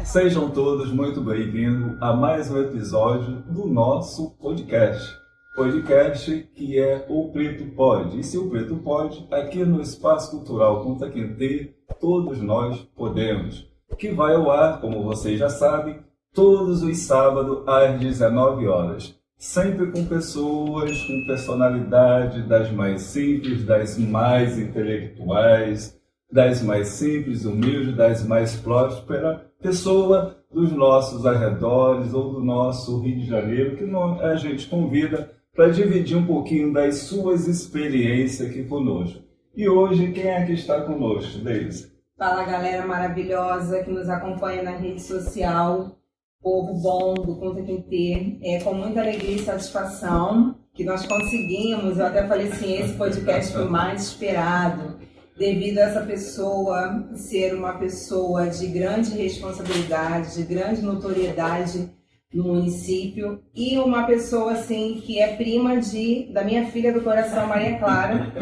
Sejam todos muito bem-vindos a mais um episódio do nosso podcast. Podcast que é o Preto Pode. E se o Preto pode, aqui no Espaço Cultural Kunta Kinte, todos nós podemos. Que vai ao ar, como vocês já sabem, todos os sábados às 19 horas. Sempre com pessoas com personalidade das mais simples, das mais intelectuais, das mais simples, humildes, das mais prósperas, pessoa dos nossos arredores ou do nosso Rio de Janeiro, que a gente convida para dividir um pouquinho das suas experiências aqui conosco. E hoje, quem é que está conosco, Deise? Fala, galera maravilhosa que nos acompanha na rede social, povo bom do Kunta Kinte. É com muita alegria e satisfação que nós conseguimos, eu até falei assim, esse podcast foi o mais esperado, devido a essa pessoa ser uma pessoa de grande responsabilidade, de grande notoriedade no município, e uma pessoa assim que é prima da minha filha do coração, Maria Clara.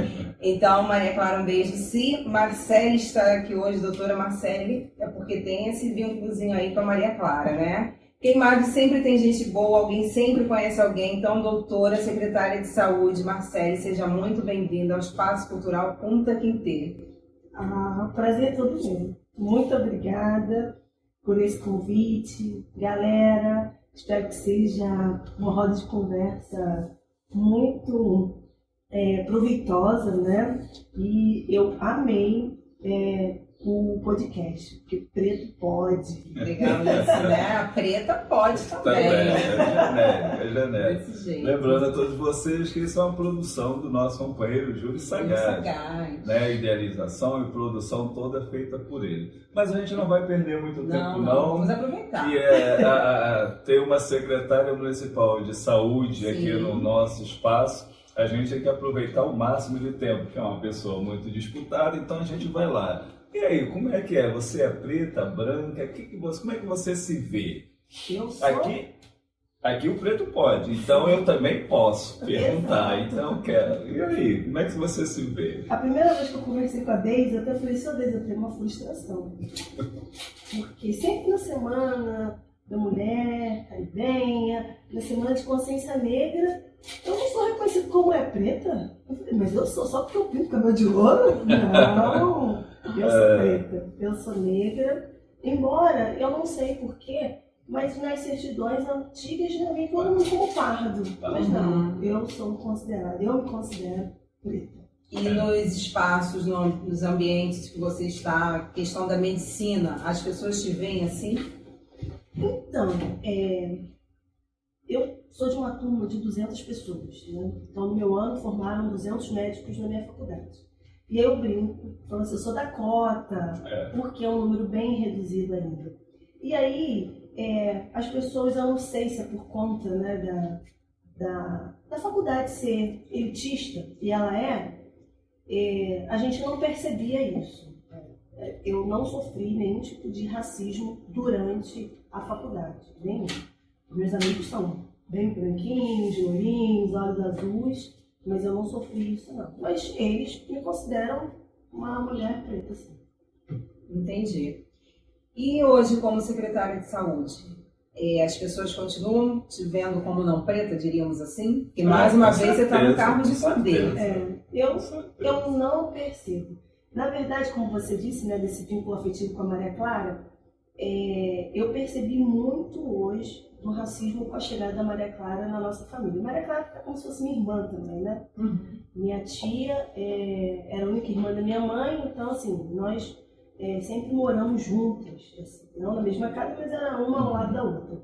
Então, Maria Clara, um beijo. Se Marcele está aqui hoje, doutora Marcele, é porque tem esse vínculozinho aí com a Maria Clara, né? Queimado sempre tem gente boa, alguém sempre conhece alguém. Então, doutora, secretária de saúde, Marcele, seja muito bem-vinda ao Espaço Cultural Kunta Kinte. Prazer é todo mundo. Muito obrigada por esse convite. Galera, espero que seja uma roda de conversa muito proveitosa, né? E eu amei o podcast, porque preto pode. Legal isso, né? A preta pode também. É genérico. Desse jeito. Lembrando a todos vocês que isso é uma produção do nosso companheiro Júlio Sagaz. Né? Idealização e produção toda feita por ele. Mas a gente não vai perder muito tempo, não. Vamos aproveitar. Que ter uma secretária municipal de saúde aqui no nosso espaço. A gente tem que aproveitar o máximo de tempo, porque é uma pessoa muito disputada, então a gente vai lá. E aí, como é que é? Você é preta, branca? Como é que você se vê? Eu sou... Aqui o preto pode, então eu também posso perguntar, então eu quero. E aí, como é que você se vê? A primeira vez que eu conversei com a Deise, eu até falei, Deise, eu tenho uma frustração. Porque sempre na semana da mulher caribenha, na semana de consciência negra, eu não sou reconhecida como preta? Eu falei, mas eu sou só porque eu pinto cabelo de ouro? Não, eu sou preta, eu sou negra, embora eu não sei porquê, mas nas certidões antigas já vem todo mundo como pardo. Mas não, eu me considero preta. E nos espaços, nos ambientes que você está, questão da medicina, as pessoas te veem assim? Então, eu sou de uma turma de 200 pessoas, né? Então no meu ano formaram 200 médicos na minha faculdade. E aí eu brinco, falando assim, eu sou da cota, porque é um número bem reduzido ainda. E aí, as pessoas, eu não sei se é por conta, né, da faculdade ser elitista, e ela a gente não percebia isso. Eu não sofri nenhum tipo de racismo durante a faculdade, nenhum. Meus amigos são bem branquinhos, de olhinhos, olhos azuis, mas eu não sofri isso não. Mas eles me consideram uma mulher preta, sim. Entendi. E hoje, como secretária de saúde, as pessoas continuam te vendo como não preta, diríamos assim? Porque mais uma vez você está no cargo de poder. Eu não percebo. Na verdade, como você disse, né, desse vínculo afetivo com a Maria Clara, eu percebi muito hoje do racismo com a chegada da Maria Clara na nossa família. Maria Clara é como se fosse minha irmã também, né? Uhum. Minha tia era a única irmã da minha mãe, então assim, nós sempre moramos juntas, assim, não na mesma casa, mas era uma ao lado da outra.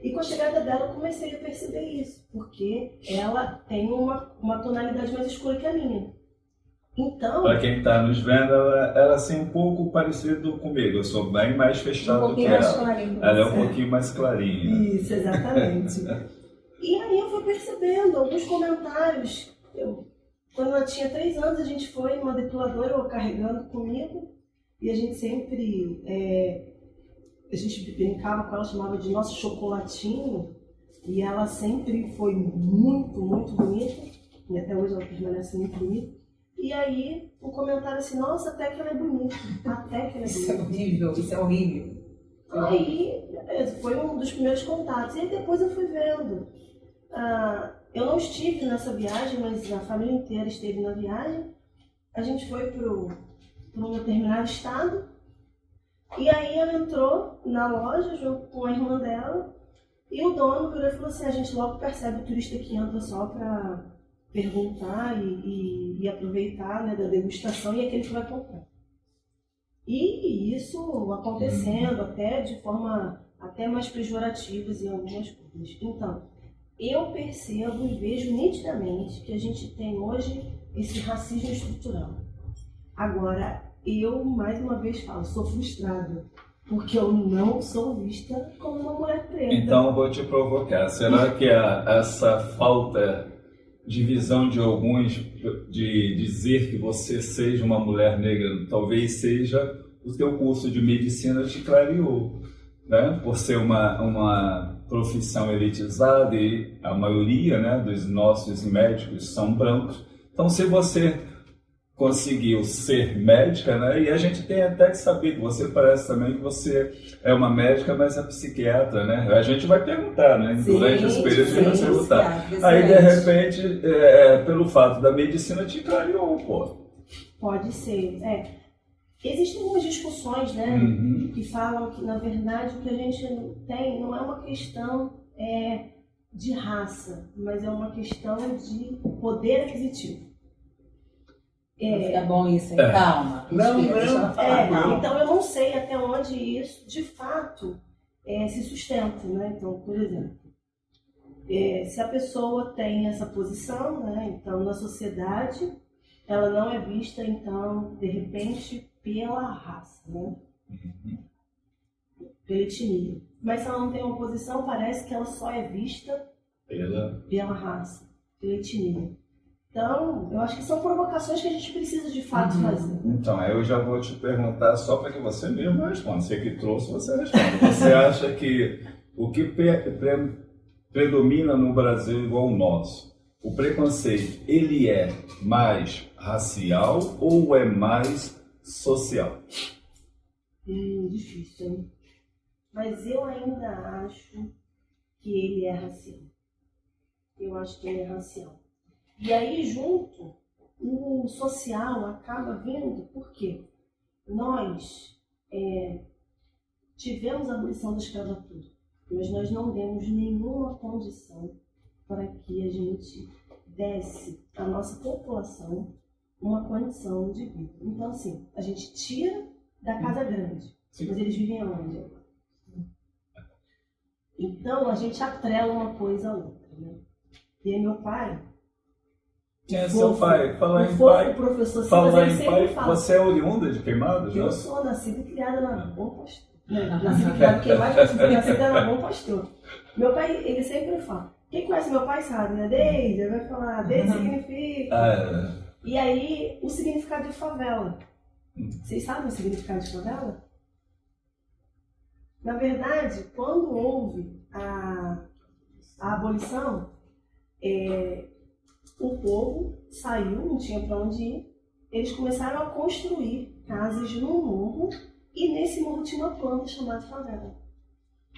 E com a chegada dela eu comecei a perceber isso, porque ela tem uma tonalidade mais escura que a minha. Então, para quem está nos vendo, ela assim um pouco parecido comigo. Eu sou bem mais fechado do que ela. Ela é um pouquinho mais clarinha. Isso, exatamente. E aí eu fui percebendo alguns comentários. Quando ela tinha 3 anos, a gente foi numa depiladora carregando comigo. E a gente sempre... a gente brincava com ela, chamava de nosso chocolatinho. E ela sempre foi muito, muito bonita. E até hoje ela permanece muito bonita. E aí, um comentário assim, nossa, até que ela é bonita. Até que ela é Isso é bonita. horrível, isso é horrível. Aí, foi um dos primeiros contatos. E aí depois eu fui vendo. Eu não estive nessa viagem, mas a família inteira esteve na viagem. A gente foi para um determinado estado. E aí ela entrou na loja junto com a irmã dela. E o dono virou e falou assim, a gente logo percebe o turista que entra só para perguntar e aproveitar, né, da degustação, e aquele que vai comprar. E isso acontecendo até de forma até mais pejorativas em algumas coisas. Então, eu percebo e vejo nitidamente que a gente tem hoje esse racismo estrutural. Agora, eu, mais uma vez falo, sou frustrada, porque eu não sou vista como uma mulher preta. Então, vou te provocar. Será que essa falta de visão de alguns de dizer que você seja uma mulher negra, talvez seja o teu curso de medicina te clareou, né? Por ser uma profissão elitizada e a maioria, né, dos nossos médicos são brancos. Então, se você conseguiu ser médica, né? E a gente tem até que saber que você parece também que você é uma médica, mas é psiquiatra, né? A gente vai perguntar, né? Sim, durante esse período a gente vai perguntar. psiquiatra, Aí, de excelente. repente, pelo fato da medicina, te clareou, pô. Pode ser, Existem algumas discussões, né, que falam que, na verdade, o que a gente tem não é uma questão de raça, mas é uma questão de poder aquisitivo. Vai ficar bom isso, hein? Calma. Não, Deixa ela falar. não. Então, eu não sei até onde isso, de fato, se sustenta, né? Então, por exemplo, se a pessoa tem essa posição, né, então, na sociedade, ela não é vista, então, de repente, pela raça, né? Pela etnia. Mas se ela não tem uma posição, parece que ela só é vista pela raça, pela etnia. Então, eu acho que são provocações que a gente precisa de fato fazer. Então, eu já vou te perguntar só para que você mesmo responda. Você que trouxe, você responde. Você acha que o que predomina no Brasil igual o nosso, o preconceito, ele é mais racial ou é mais social? Difícil, hein? Mas eu ainda acho que ele é racial. Eu acho que ele é racial. E aí, junto, o social acaba vindo porque nós tivemos a abolição da escravatura, mas nós não demos nenhuma condição para que a gente desse à nossa população uma condição de vida. Então, assim, a gente tira da casa grande, mas eles vivem onde? Então, a gente atrela uma coisa a outra, né? E aí, meu pai... Quem é seu pai? Falar em fofo pai. Professor Silas, Falar ele em sempre pai. fala. Você é oriunda de Queimados? Eu né? sou nascida e criada na Bom Pastor. Nascida e criada em Queimados, mas fui nascida na Bom Pastor. Meu pai, ele sempre fala. Quem conhece meu pai sabe, né? Deise, ele vai falar. Deise significa... E aí, o significado de favela. Vocês sabem o significado de favela? Na verdade, quando houve a abolição, o povo saiu, não tinha para onde ir. Eles começaram a construir casas no morro e nesse morro tinha uma planta chamada favela.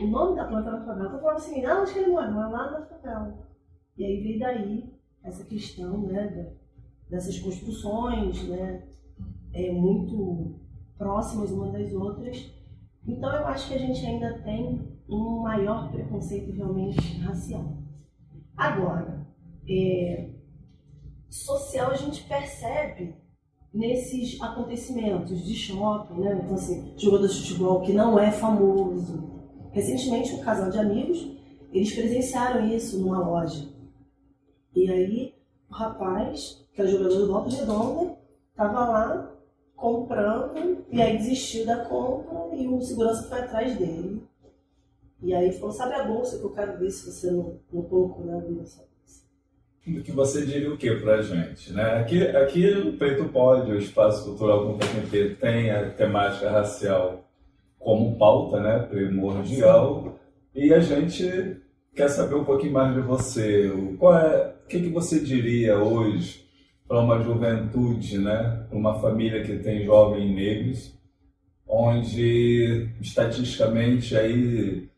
O nome da planta era favela. Então falava assim, onde que ele mora? Lá na favela. E aí veio daí essa questão, né, dessas construções, né, muito próximas uma das outras. Então eu acho que a gente ainda tem um maior preconceito realmente racial. Agora, social a gente percebe nesses acontecimentos de shopping, né? Então, assim, jogador de futebol que não é famoso. Recentemente, um casal de amigos, eles presenciaram isso numa loja. E aí, o rapaz, que é jogador do Volta Redonda, estava lá comprando e aí desistiu da compra e o segurança foi atrás dele. E aí falou, sabe a bolsa que eu quero ver se você não colocou nada nessa bolsa. Que você diria o que pra gente, né? Aqui o Preto Pode, o Espaço Cultural com PQP, tem a temática racial como pauta, né? Primordial. E a gente quer saber um pouquinho mais de você. O que você diria hoje para uma juventude, né? Para uma família que tem jovens negros, onde estatisticamente aí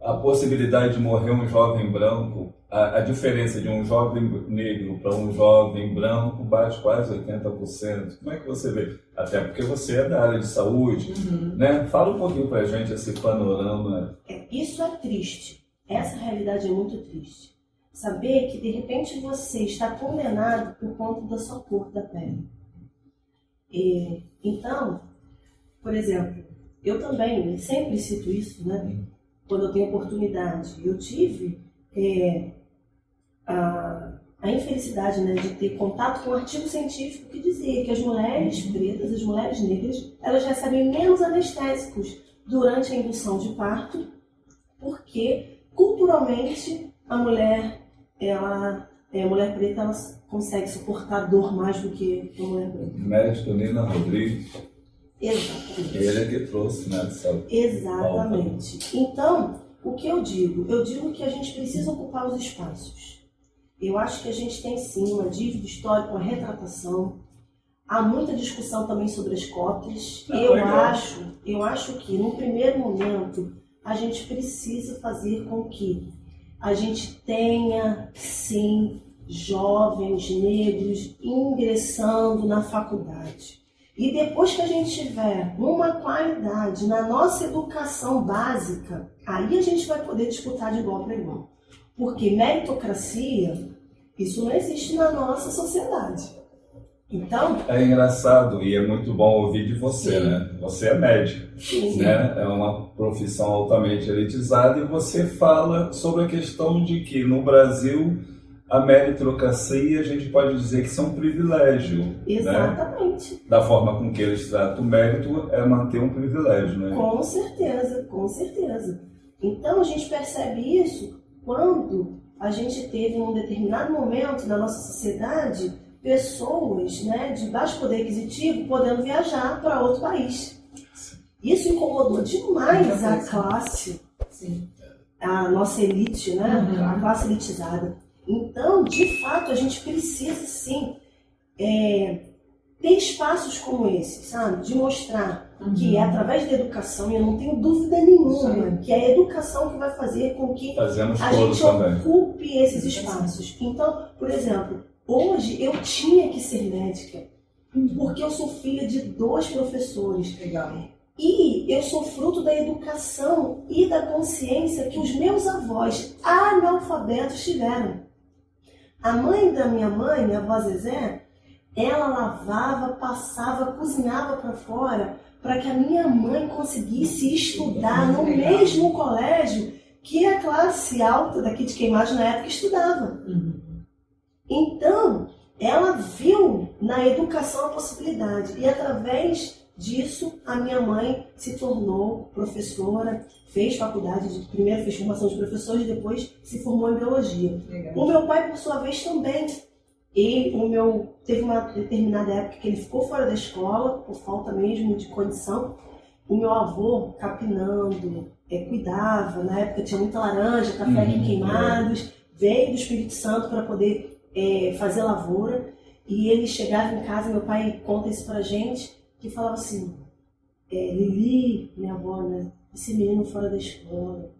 a possibilidade de morrer um jovem branco, a diferença de um jovem negro para um jovem branco bate quase 80%. Como é que você vê? Até porque você é da área de saúde, né? Fala um pouquinho para a gente esse panorama. Isso é triste. Essa realidade é muito triste. Saber que de repente você está condenado por conta da sua cor da pele. Então, por exemplo, eu também sempre cito isso, né? Quando eu tenho oportunidade. Eu tive a infelicidade, né, de ter contato com um artigo científico que dizia que as mulheres pretas, as mulheres negras, elas recebem menos anestésicos durante a indução de parto, porque culturalmente a mulher preta, ela consegue suportar dor mais do que a mulher branca. Médico Nina Rodrigues. Exatamente. Ele é que trouxe, né? Exatamente. Então, o que eu digo? Eu digo que a gente precisa ocupar os espaços. Eu acho que a gente tem sim uma dívida histórica, uma retratação. Há muita discussão também sobre as cotas. Eu acho que, num primeiro momento, a gente precisa fazer com que a gente tenha, sim, jovens negros ingressando na faculdade. E depois que a gente tiver uma qualidade na nossa educação básica, aí a gente vai poder disputar de igual para igual. Porque meritocracia, isso não existe na nossa sociedade. Então... É engraçado e é muito bom ouvir de você, sim, né? Você é médico, né? É uma profissão altamente elitizada e você fala sobre a questão de que no Brasil a meritocracia a gente pode dizer que isso é um privilégio. Exatamente. Né? Da forma com que eles tratam o mérito é manter um privilégio, né? Com certeza, com certeza. Então a gente percebe isso quando a gente teve, em um determinado momento na nossa sociedade, pessoas, né, de baixo poder aquisitivo podendo viajar para outro país. Isso incomodou demais a classe, a nossa elite, né, a classe elitizada. Então, de fato, a gente precisa sim ter espaços como esse, sabe, de mostrar que é através da educação, e eu não tenho dúvida nenhuma, que é a educação que vai fazer com que a gente ocupe esses espaços. Então, por exemplo, hoje eu tinha que ser médica, porque eu sou filha de 2 professores. Legal. E eu sou fruto da educação e da consciência que os meus avós analfabetos tiveram. A mãe da minha mãe, minha avó Zezé, ela lavava, passava, cozinhava para fora para que a minha mãe conseguisse estudar no mesmo colégio que a classe alta daqui de Queimados na época estudava. Então, ela viu na educação a possibilidade e através disso a minha mãe se tornou professora, fez faculdade, primeiro fez formação de professor e depois se formou em biologia. Legal. O meu pai, por sua vez, também. Teve uma determinada época que ele ficou fora da escola, por falta mesmo de condição. O meu avô, capinando, cuidava, na época tinha muita laranja, café aqui em Queimados, veio do Espírito Santo para poder fazer lavoura. E ele chegava em casa, meu pai conta isso pra gente, que falava assim, Lili, minha avó, né, esse menino fora da escola.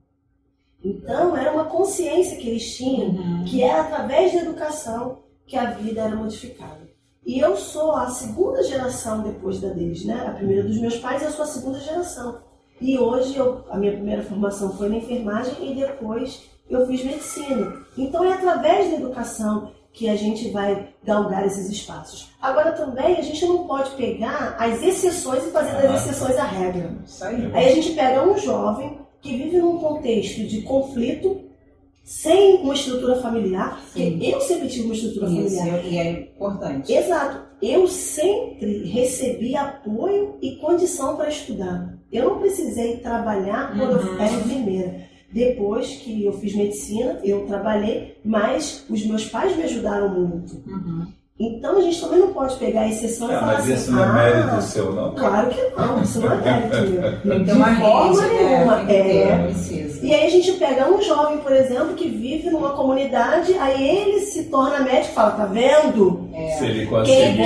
Então, era uma consciência que eles tinham, que era através da educação que a vida era modificada. E eu sou a segunda geração depois da deles, né? A primeira dos meus pais, eu sou a segunda geração. E hoje, a minha primeira formação foi na enfermagem e depois eu fiz medicina. Então, é através da educação que a gente vai galgar esses espaços. Agora, também, a gente não pode pegar as exceções e fazer das exceções a regra. Aí a gente pega um jovem que vive num contexto de conflito, sem uma estrutura familiar, porque eu sempre tive uma estrutura familiar. E é importante. Exato. Eu sempre recebi apoio e condição para estudar. Eu não precisei trabalhar quando eu era enfermeira. Depois que eu fiz medicina, eu trabalhei, mas os meus pais me ajudaram muito. Então a gente também não pode pegar a exceção e falar mas assim, isso não é mérito seu, não? Claro que não, isso não é mérito meu. Tem que ter uma forma rede, nenhuma. né? Tem que ter, precisa. E aí a gente pega um jovem, por exemplo, que vive numa comunidade, aí ele se torna médico e fala, tá vendo? Se ele Quem conseguir...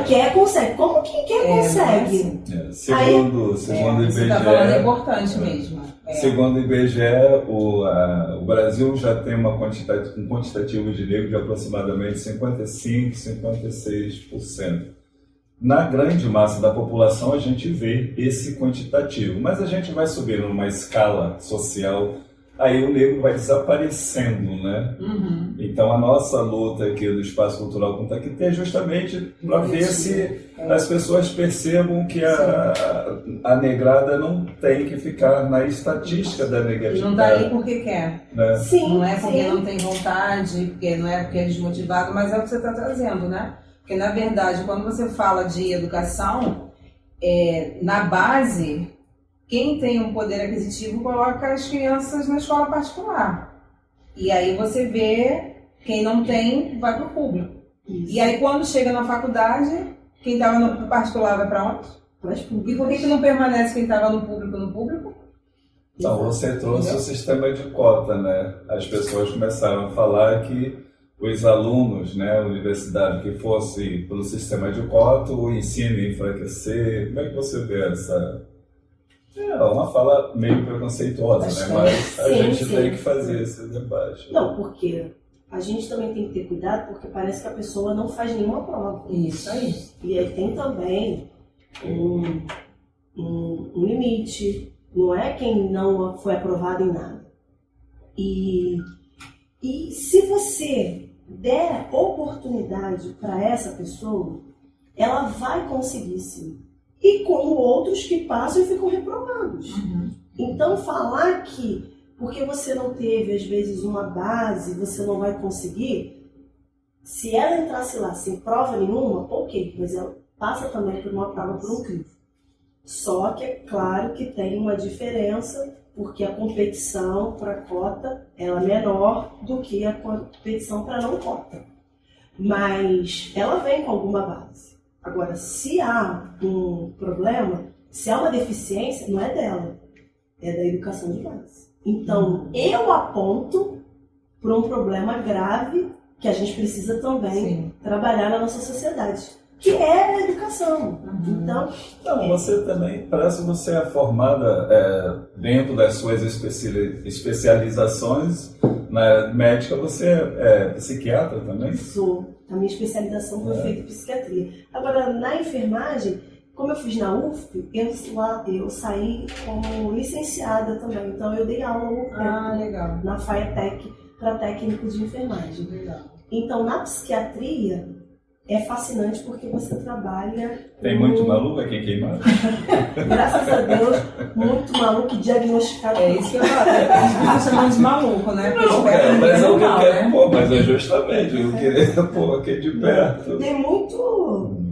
quer, consegue. Como quem quer consegue? Segundo o Você IBGE... está falando é importante mesmo. Segundo o IBGE, o Brasil já tem um quantitativo de negros de aproximadamente 55%, 56%. Na grande massa da população, a gente vê esse quantitativo, mas a gente vai subir numa escala social, aí o negro vai desaparecendo, né? Uhum. Então, a nossa luta aqui do Espaço Cultural com Taquité é justamente para ver se as pessoas percebam que a negrada não tem que ficar na estatística da negritude. Não está ali porque quer. Né? Sim, não é porque sim. não tem vontade, porque não é porque é desmotivado, mas é o que você está trazendo, né? Porque, na verdade, quando você fala de educação, na base, quem tem um poder aquisitivo coloca as crianças na escola particular. E aí você vê, quem não tem, vai para o público. Isso. E aí, quando chega na faculdade, quem estava no particular vai para onde? Para as públicas. E por que não permanece quem estava no público? Então, você trouxe o sistema de cota, né? As pessoas começaram a falar que os alunos, né, universitários que fossem pelo sistema de cota, o ensino ia enfraquecer. Como é que você vê essa... É uma fala meio preconceituosa, né? Mas a gente tem que fazer esse debate. Não, porque a gente também tem que ter cuidado, porque parece que a pessoa não faz nenhuma prova. Isso aí. E aí tem também um limite. Não é quem não foi aprovado em nada. E se você der oportunidade para essa pessoa, ela vai conseguir sim. E como outros que passam e ficam reprovados. Uhum. Então falar que porque você não teve às vezes uma base, você não vai conseguir, se ela entrasse lá sem prova nenhuma, ok, mas ela passa também por uma prova por um crivo. Só que é claro que tem uma diferença, porque a competição para cota ela é menor do que a competição para não cota. Mas ela vem com alguma base. Agora, se há um problema, se há uma deficiência, não é dela, é da educação de base. Então, eu aponto para um problema grave que a gente precisa também trabalhar na nossa sociedade, que é a educação. Então, você também, parece que você é formada dentro das suas especializações na médica, você é psiquiatra também? Sou. A minha especialização foi feita em psiquiatria. Agora, na enfermagem, como eu fiz na UFP, eu saí como licenciada também. Então, eu dei aula legal. na FAETEC para técnico de enfermagem. Legal. Então, na psiquiatria, é fascinante porque você trabalha... Tem muito maluco aqui queimado? Graças a Deus, muito maluco diagnosticado. É isso que eu falo. A gente fica chamando de maluco, né? Porque Não, espera mas é o que eu normal, quero, né? pô, mas é justamente, eu queria pôr aqui de perto. Tem muito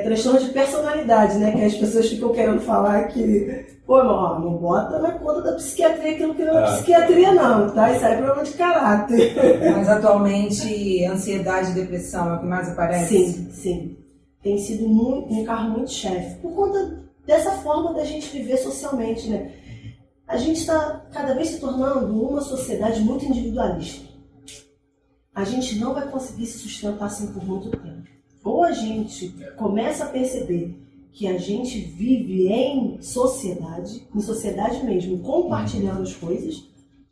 transtorno de personalidade, né? Que as pessoas ficam querendo falar que, pô, não bota na conta da psiquiatria aquilo que não é psiquiatria, não, tá? Isso aí é problema de caráter. Mas atualmente, ansiedade e depressão é o que mais aparece? Sim, sim. Tem sido um carro muito chefe, por conta dessa forma da gente viver socialmente, né? A gente está cada vez se tornando uma sociedade muito individualista. A gente não vai conseguir se sustentar assim por muito tempo. Ou a gente começa a perceber que a gente vive em sociedade mesmo, compartilhando as coisas,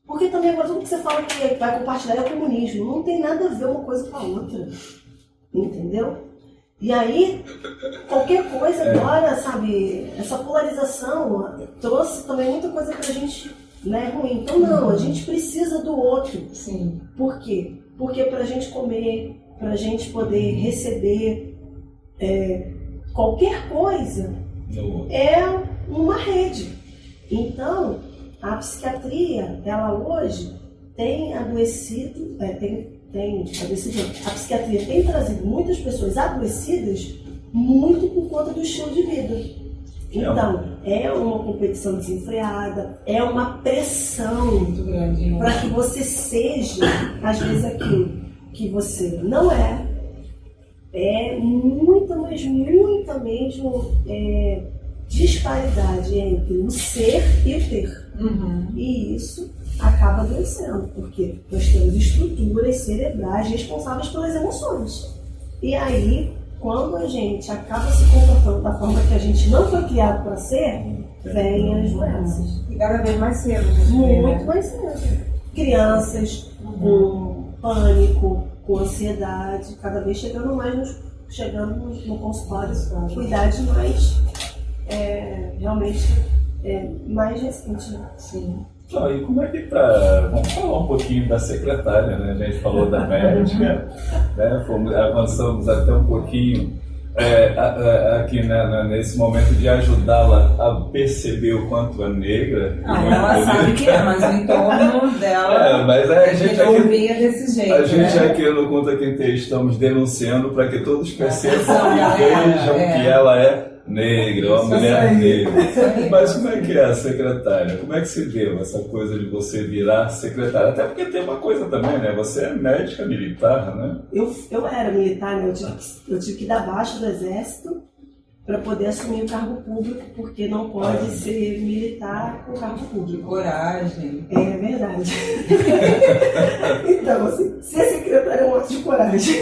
porque também agora tudo que você fala que vai compartilhar é o comunismo, não tem nada a ver uma coisa com a outra, entendeu? E aí, qualquer coisa agora, sabe, essa polarização trouxe também muita coisa pra gente, né, ruim. Então não, a gente precisa do outro. Sim. Por quê? Porque pra gente comer, pra gente poder receber qualquer coisa é uma rede. Então, a psiquiatria, ela hoje tem adoecido, a psiquiatria tem trazido muitas pessoas adoecidas muito por conta do estilo de vida. Então, é uma competição desenfreada, é uma pressão muito grande para que você seja, às vezes, aquilo que você não é, É muita, mas muita mesmo disparidade entre o ser e o ter. E isso acaba adoecendo, porque nós temos estruturas cerebrais responsáveis pelas emoções. E aí, quando a gente acaba se comportando da forma que a gente não foi criado para ser, vem as doenças. E cada vez mais cedo. Muito mais cedo. Crianças com pânico, com ansiedade, cada vez chegando no consultório com idade mais, realmente, mais recente. Sim. E como é que tá? Vamos falar um pouquinho da secretária, né? A gente falou da médica, né? Avançamos até um pouquinho aqui nesse momento de ajudá-la a perceber o quanto é negra. Ela sabe que é, mas o entorno dela mas a gente ouvia desse jeito. A gente aqui no Conta Quem Tem estamos denunciando para que todos percebam e vejam que ela é negra, uma mulher negra. Mas como é que é a secretária? Como é que se deu essa coisa de você virar secretária? Até porque tem uma coisa também, né? Você é médica militar, né? Eu era militar, né? Eu tive que dar baixa do exército para poder assumir o cargo público, porque não pode ser militar com cargo público. Coragem. É verdade. Então, assim, ser secretária é um ato de coragem.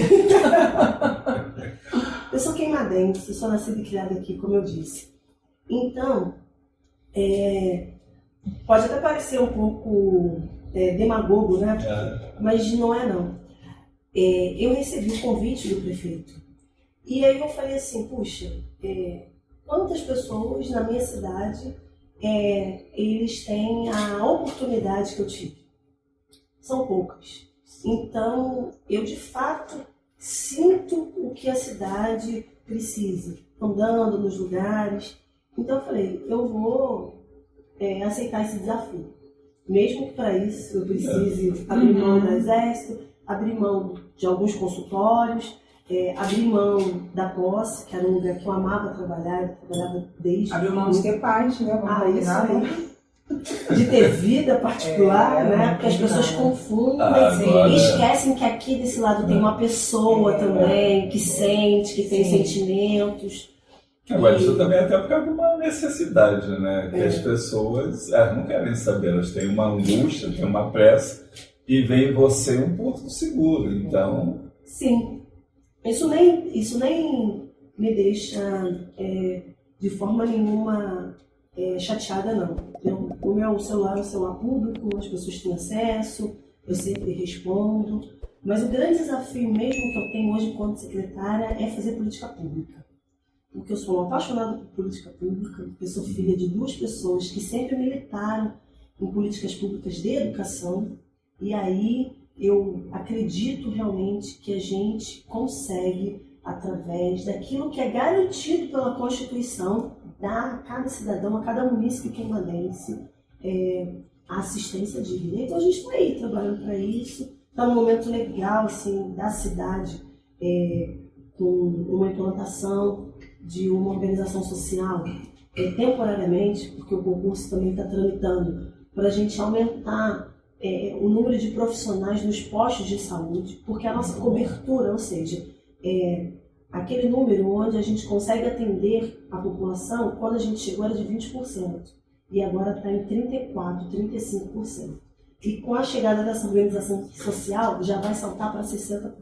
Eu sou queimadense, eu sou nascida e criada aqui, como eu disse. Então, pode até parecer um pouco demagogo, né? Mas não é não. Eu recebi o convite do prefeito. E aí eu falei assim, puxa, quantas pessoas na minha cidade eles têm a oportunidade que eu tive? São poucas. Então, eu de fato sinto o que a cidade precisa, andando nos lugares. Então eu falei, eu vou aceitar esse desafio. Mesmo que para isso eu precise abrir mão do exército, abrir mão de alguns consultórios, abrir mão da posse, que era um lugar que eu amava trabalhar, eu trabalhava desde... Abrir mão de ter paz, né? Isso aí. De ter vida particular, né? Porque as pessoas confundem e esquecem que aqui desse lado tem uma pessoa também que sente, que tem sentimentos. Agora, isso também é até por causa de uma necessidade, né? Que as pessoas não querem saber, elas têm uma angústia, têm uma pressa e vem você um porto seguro, então... Sim, isso nem me deixa de forma nenhuma chateada, não. O meu celular é um celular público, as pessoas têm acesso, eu sempre respondo, mas o grande desafio mesmo que eu tenho hoje enquanto secretária é fazer política pública. Porque eu sou apaixonada por política pública, eu sou filha de 2 pessoas que sempre militaram em políticas públicas de educação, e aí eu acredito realmente que a gente consegue, através daquilo que é garantido pela Constituição, dar a cada cidadão, a cada munícipe queimadense, a assistência digna. Então a gente está aí trabalhando para isso, está num momento legal assim, da cidade, com uma implantação de uma organização social temporariamente, porque o concurso também está tramitando, para a gente aumentar o número de profissionais nos postos de saúde, porque a nossa cobertura, ou seja, aquele número onde a gente consegue atender a população, quando a gente chegou era de 20%, e agora está em 34%, 35%. E com a chegada dessa organização social, já vai saltar para 60%.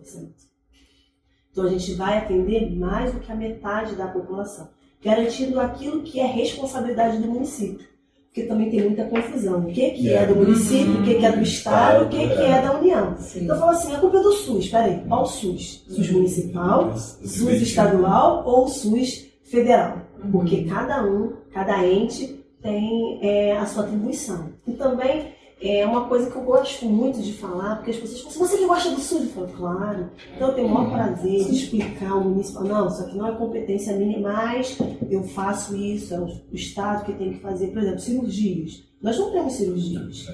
Então a gente vai atender mais do que a metade da população, garantindo aquilo que é responsabilidade do município. Porque também tem muita confusão. O que é do município, o que é do Estado, o que é da União. Sim. Então eu falo assim, a culpa é do SUS. Peraí, qual o SUS? SUS municipal, SUS estadual ou SUS federal? Porque cada ente tem a sua atribuição. E também é uma coisa que eu gosto muito de falar, porque as pessoas falam assim, você que gosta do SUS? Eu falo, claro. Então eu tenho o maior prazer de explicar ao município, não, isso aqui não é competência minha, mas eu faço isso, é o Estado que tem que fazer, por exemplo, cirurgias. Nós não temos cirurgias.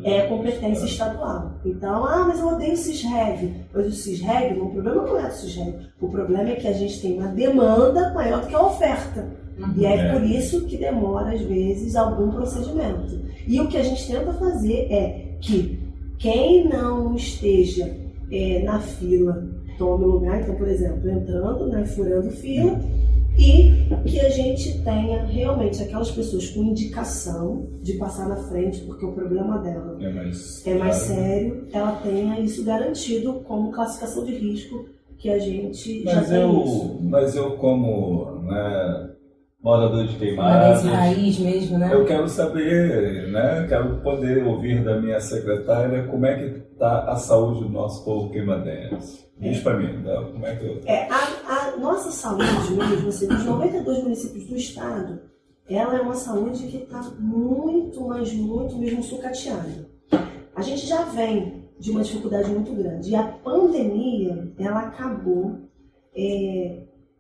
É competência estadual. Então, mas eu odeio o CISREG. Mas o CISREG, o problema não é o CISREG. O problema é que a gente tem uma demanda maior do que a oferta. E é por isso que demora, às vezes, algum procedimento. E o que a gente tenta fazer é que quem não esteja na fila tome lugar, então, por exemplo, entrando, né, furando fila, e que a gente tenha realmente aquelas pessoas com indicação de passar na frente, porque o problema dela é mais sério, ela tenha isso garantido como classificação de risco que a gente já tem isso. Mas eu como, né, morador de Queimadas, raiz mesmo, né? Eu quero saber, né, quero poder ouvir da minha secretária como é que está a saúde do nosso povo queimadense. Diz para mim, como é que eu... A nossa saúde mesmo, assim, dos 92 municípios do estado, ela é uma saúde que está muito, mas muito mesmo sucateada. A gente já vem de uma dificuldade muito grande. E a pandemia, ela acabou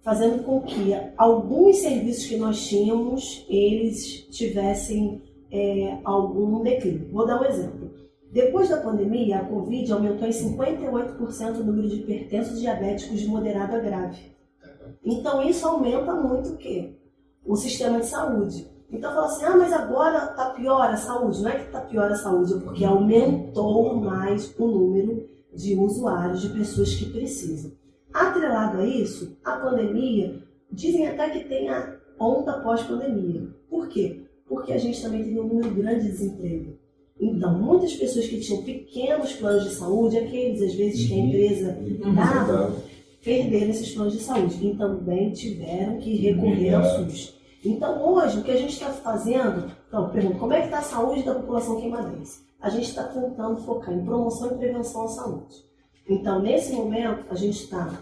fazendo com que alguns serviços que nós tínhamos, eles tivessem algum declínio. Vou dar um exemplo. Depois da pandemia, a Covid aumentou em 58% o número de hipertensos diabéticos de moderado a grave. Então isso aumenta muito o quê? O sistema de saúde. Então fala assim, mas agora está pior a saúde. Não é que está pior a saúde, é porque aumentou mais o número de usuários, de pessoas que precisam. Atrelado a isso, a pandemia, dizem até que tem a onda pós-pandemia. Por quê? Porque a gente também teve um número grande de desemprego. Então, muitas pessoas que tinham pequenos planos de saúde, aqueles às vezes que a empresa dava, perderam esses planos de saúde e também tiveram que recorrer ao SUS. Então, hoje, o que a gente está fazendo, então, pergunto, como é que está a saúde da população queimadense? A gente está tentando focar em promoção e prevenção à saúde. Então, nesse momento, a gente está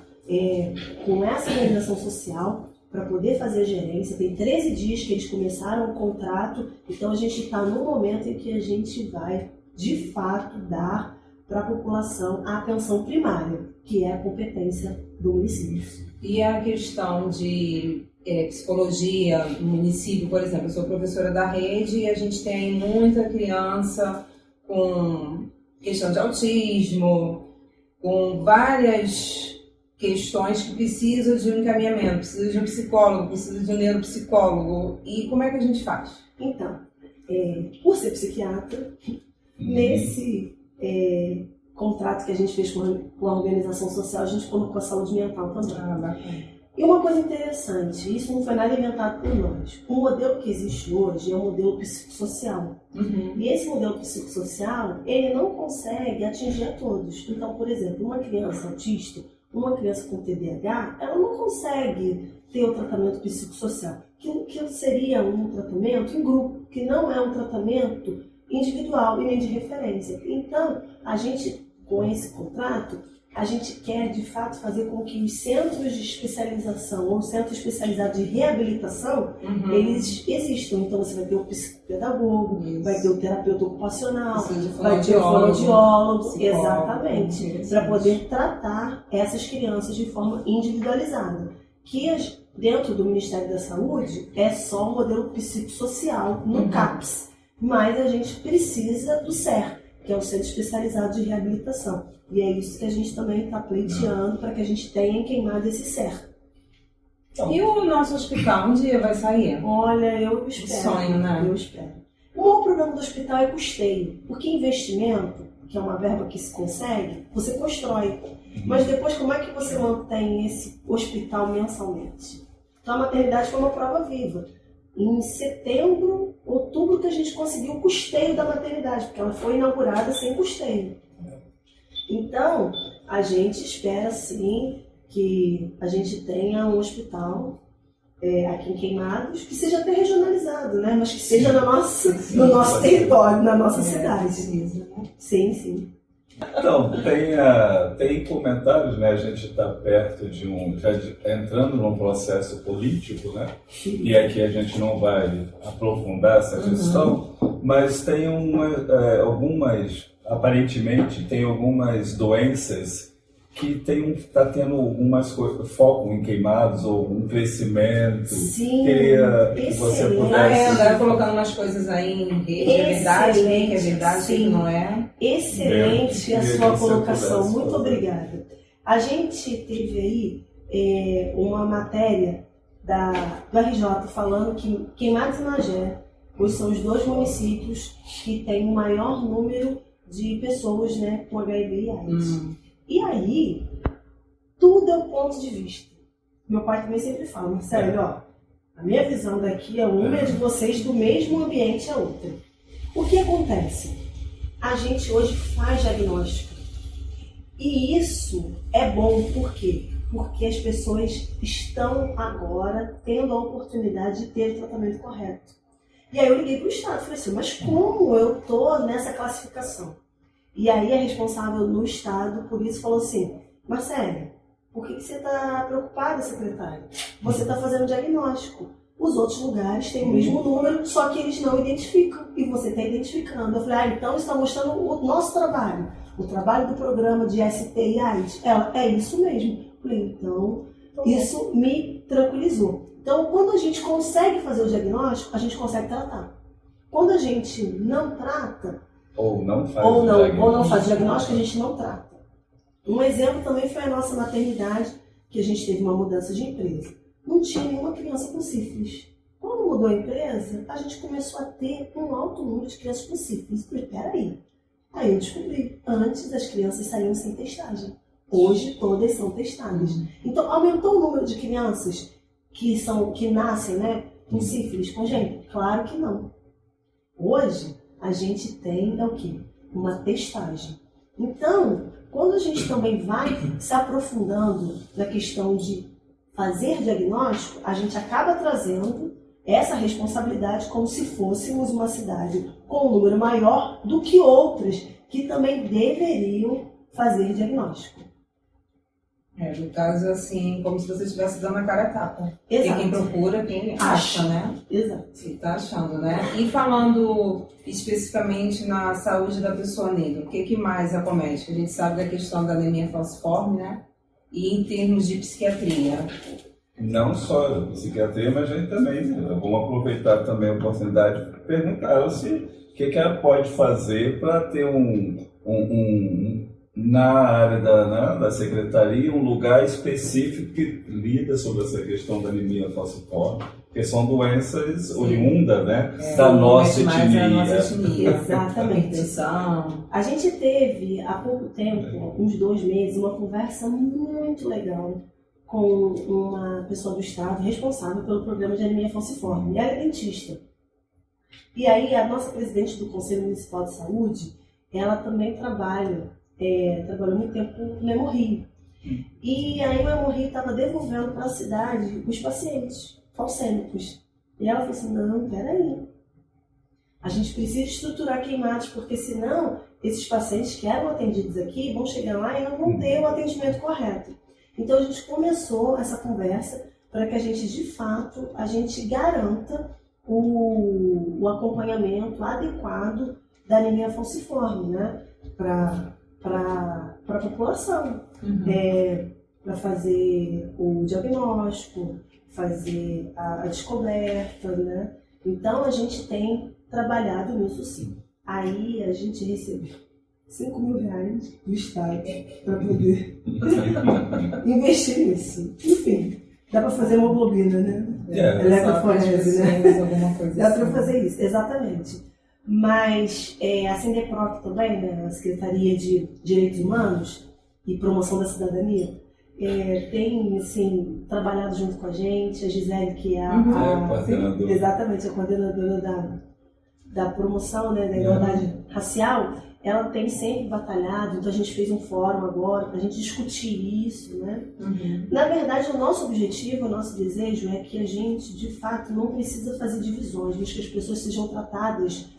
com essa organização social para poder fazer a gerência. Tem 13 dias que eles começaram o contrato, então a gente está no momento em que a gente vai, de fato, dar para a população a atenção primária, que é a competência do município. E a questão de psicologia no município, por exemplo, eu sou professora da rede e a gente tem muita criança com questão de autismo, com várias questões que precisam de um encaminhamento, precisam de um psicólogo, precisam de um neuropsicólogo. E como é que a gente faz? Então, por ser psiquiatra, nesse contrato que a gente fez com a organização social, a gente colocou a saúde mental também. Bacana. E uma coisa interessante, isso não foi nada inventado por nós. O modelo que existe hoje é o modelo psicossocial. E esse modelo psicossocial, ele não consegue atingir a todos. Então, por exemplo, uma criança autista, uma criança com TDAH, ela não consegue ter o tratamento psicossocial, que seria um tratamento em grupo, que não é um tratamento individual e nem de referência. Então, a gente, com esse contrato, a gente quer, de fato, fazer com que os centros de especialização ou centros especializados de reabilitação, eles existam. Então, você vai ter o psicopedagogo, vai ter o terapeuta ocupacional, vai ter o fonoaudiólogo, exatamente, para poder tratar essas crianças de forma individualizada. Que dentro do Ministério da Saúde é só o modelo psicossocial no CAPS, mas a gente precisa do CER, que é o Centro Especializado de Reabilitação. E é isso que a gente também está pleiteando para que a gente tenha em Queimadas esse CER. E o nosso hospital, um dia vai sair? Olha, eu espero. Sonho, né? Eu espero. O maior problema do hospital é custeio. Porque investimento, que é uma verba que se consegue, você constrói. Mas depois, como é que você mantém esse hospital mensalmente? Então, a maternidade foi uma prova viva. Em setembro, outubro, que a gente conseguiu o custeio da maternidade, porque ela foi inaugurada sem custeio. Então, a gente espera sim que a gente tenha um hospital aqui em Queimados, que seja até regionalizado, né? Mas que seja no nosso território, na nossa cidade. Sim, sim. Então, tem comentários, né? A gente está perto de entrando num processo político, né? Sim. E aqui a gente não vai aprofundar essa questão, mas tem aparentemente tem algumas doenças que está tendo algumas foco em Queimados ou um crescimento. Sim, queria que você pudesse... Andaram colocando umas coisas aí em rede, é verdade, que é verdade, que não é. Excelente a sua colocação, muito obrigada. A gente teve aí uma matéria do RJ falando que Queimados e Magé, pois são os dois municípios que têm o maior número de pessoas, né, com HIV e AIDS. E aí, Tudo é um ponto de vista. Meu pai também sempre fala, Marcelo, ó, a minha visão daqui é uma e a de vocês do mesmo ambiente é outra. O que acontece? A gente hoje faz diagnóstico. E isso é bom, por quê? Porque as pessoas estão agora tendo a oportunidade de ter o tratamento correto. E aí eu liguei para o Estado e falei assim, mas como eu estou nessa classificação? E aí a responsável no Estado, por isso, falou assim, Marcelo, por que você está preocupada, secretária? Você está fazendo diagnóstico. Os outros lugares têm o mesmo número, só que eles não identificam. E você está identificando. Eu falei, então está mostrando o nosso trabalho. O trabalho do programa de ST e AIDS. Ela, é isso mesmo. Eu falei, então, isso me tranquilizou. Então, quando a gente consegue fazer o diagnóstico, a gente consegue tratar. Quando a gente não trata, ou não faz diagnóstico, a gente não trata. Um exemplo também foi a nossa maternidade, que a gente teve uma mudança de empresa. Não tinha nenhuma criança com sífilis. Quando mudou a empresa, a gente começou a ter um alto número de crianças com sífilis. Eu falei, peraí. Aí eu descobri, antes as crianças saíam sem testagem. Hoje todas são testadas. Então aumentou o número de crianças que nascem, né, com sífilis congênita? Claro que não. Hoje a gente tem o quê? Uma testagem. Então, quando a gente também vai se aprofundando na questão de fazer diagnóstico, a gente acaba trazendo essa responsabilidade como se fôssemos uma cidade com um número maior do que outras que também deveriam fazer diagnóstico. No caso, assim, como se você estivesse dando a cara a tapa. Exato. Porque quem procura, quem acha, né? Exato. Você está achando, né? E falando especificamente na saúde da pessoa negra, o que mais acomete? A gente sabe da questão da anemia falciforme, né? E em termos de psiquiatria? Não só psiquiatria, mas a gente também, vamos aproveitar também a oportunidade de perguntar se o que ela pode fazer para ter na área da secretaria, um lugar específico que lida sobre essa questão da anemia falciforme, que são doenças oriundas, né, da nossa etnia. Exatamente. A gente teve, há pouco tempo, uns 2 meses, uma conversa muito legal com uma pessoa do Estado responsável pelo programa de anemia falciforme. E ela é dentista. E aí, a nossa presidente do Conselho Municipal de Saúde, ela também trabalhou muito tempo com o Hemorrio. E aí o Hemorrio estava devolvendo para a cidade os pacientes falcêmicos. E ela falou assim, não, peraí. A gente precisa estruturar queimados, porque senão esses pacientes que eram atendidos aqui vão chegar lá e não vão ter o atendimento correto. Então a gente começou essa conversa para que a gente, de fato, a gente garanta o acompanhamento adequado da anemia falciforme, né? Para a população, para fazer o diagnóstico, fazer a descoberta, né? Então a gente tem trabalhado nisso sim. Aí a gente recebeu R$5.000 do Estado para poder investir nisso. Enfim, dá para fazer hemoglobina, né? Eletroforese, né? Alguma coisa dá assim. para fazer isso, exatamente. Mas a SINDEPROC também, né, a Secretaria de Direitos Humanos e Promoção da Cidadania, tem assim, trabalhado junto com a gente, a Gisele, que é coordenadora. Exatamente, a coordenadora da promoção, né, da igualdade racial, ela tem sempre batalhado, então a gente fez um fórum agora para a gente discutir isso, né? Na verdade, o nosso objetivo, o nosso desejo é que a gente, de fato, não precisa fazer divisões, mas que as pessoas sejam tratadas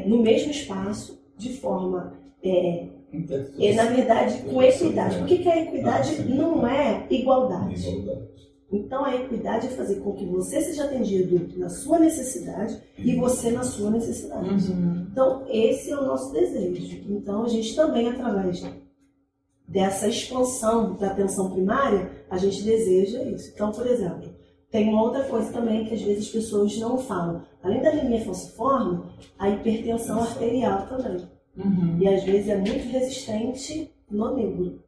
no mesmo espaço, de forma, na verdade, com equidade. O que é equidade? Não é igualdade. Então, a equidade é fazer com que você seja atendido na sua necessidade e você na sua necessidade. Então, esse é o nosso desejo. Então, a gente também, através dessa expansão da atenção primária, a gente deseja isso. Então, por exemplo, tem uma outra coisa também que às vezes as pessoas não falam. Além da anemia falciforme, a hipertensão arterial também. E às vezes é muito resistente no negro,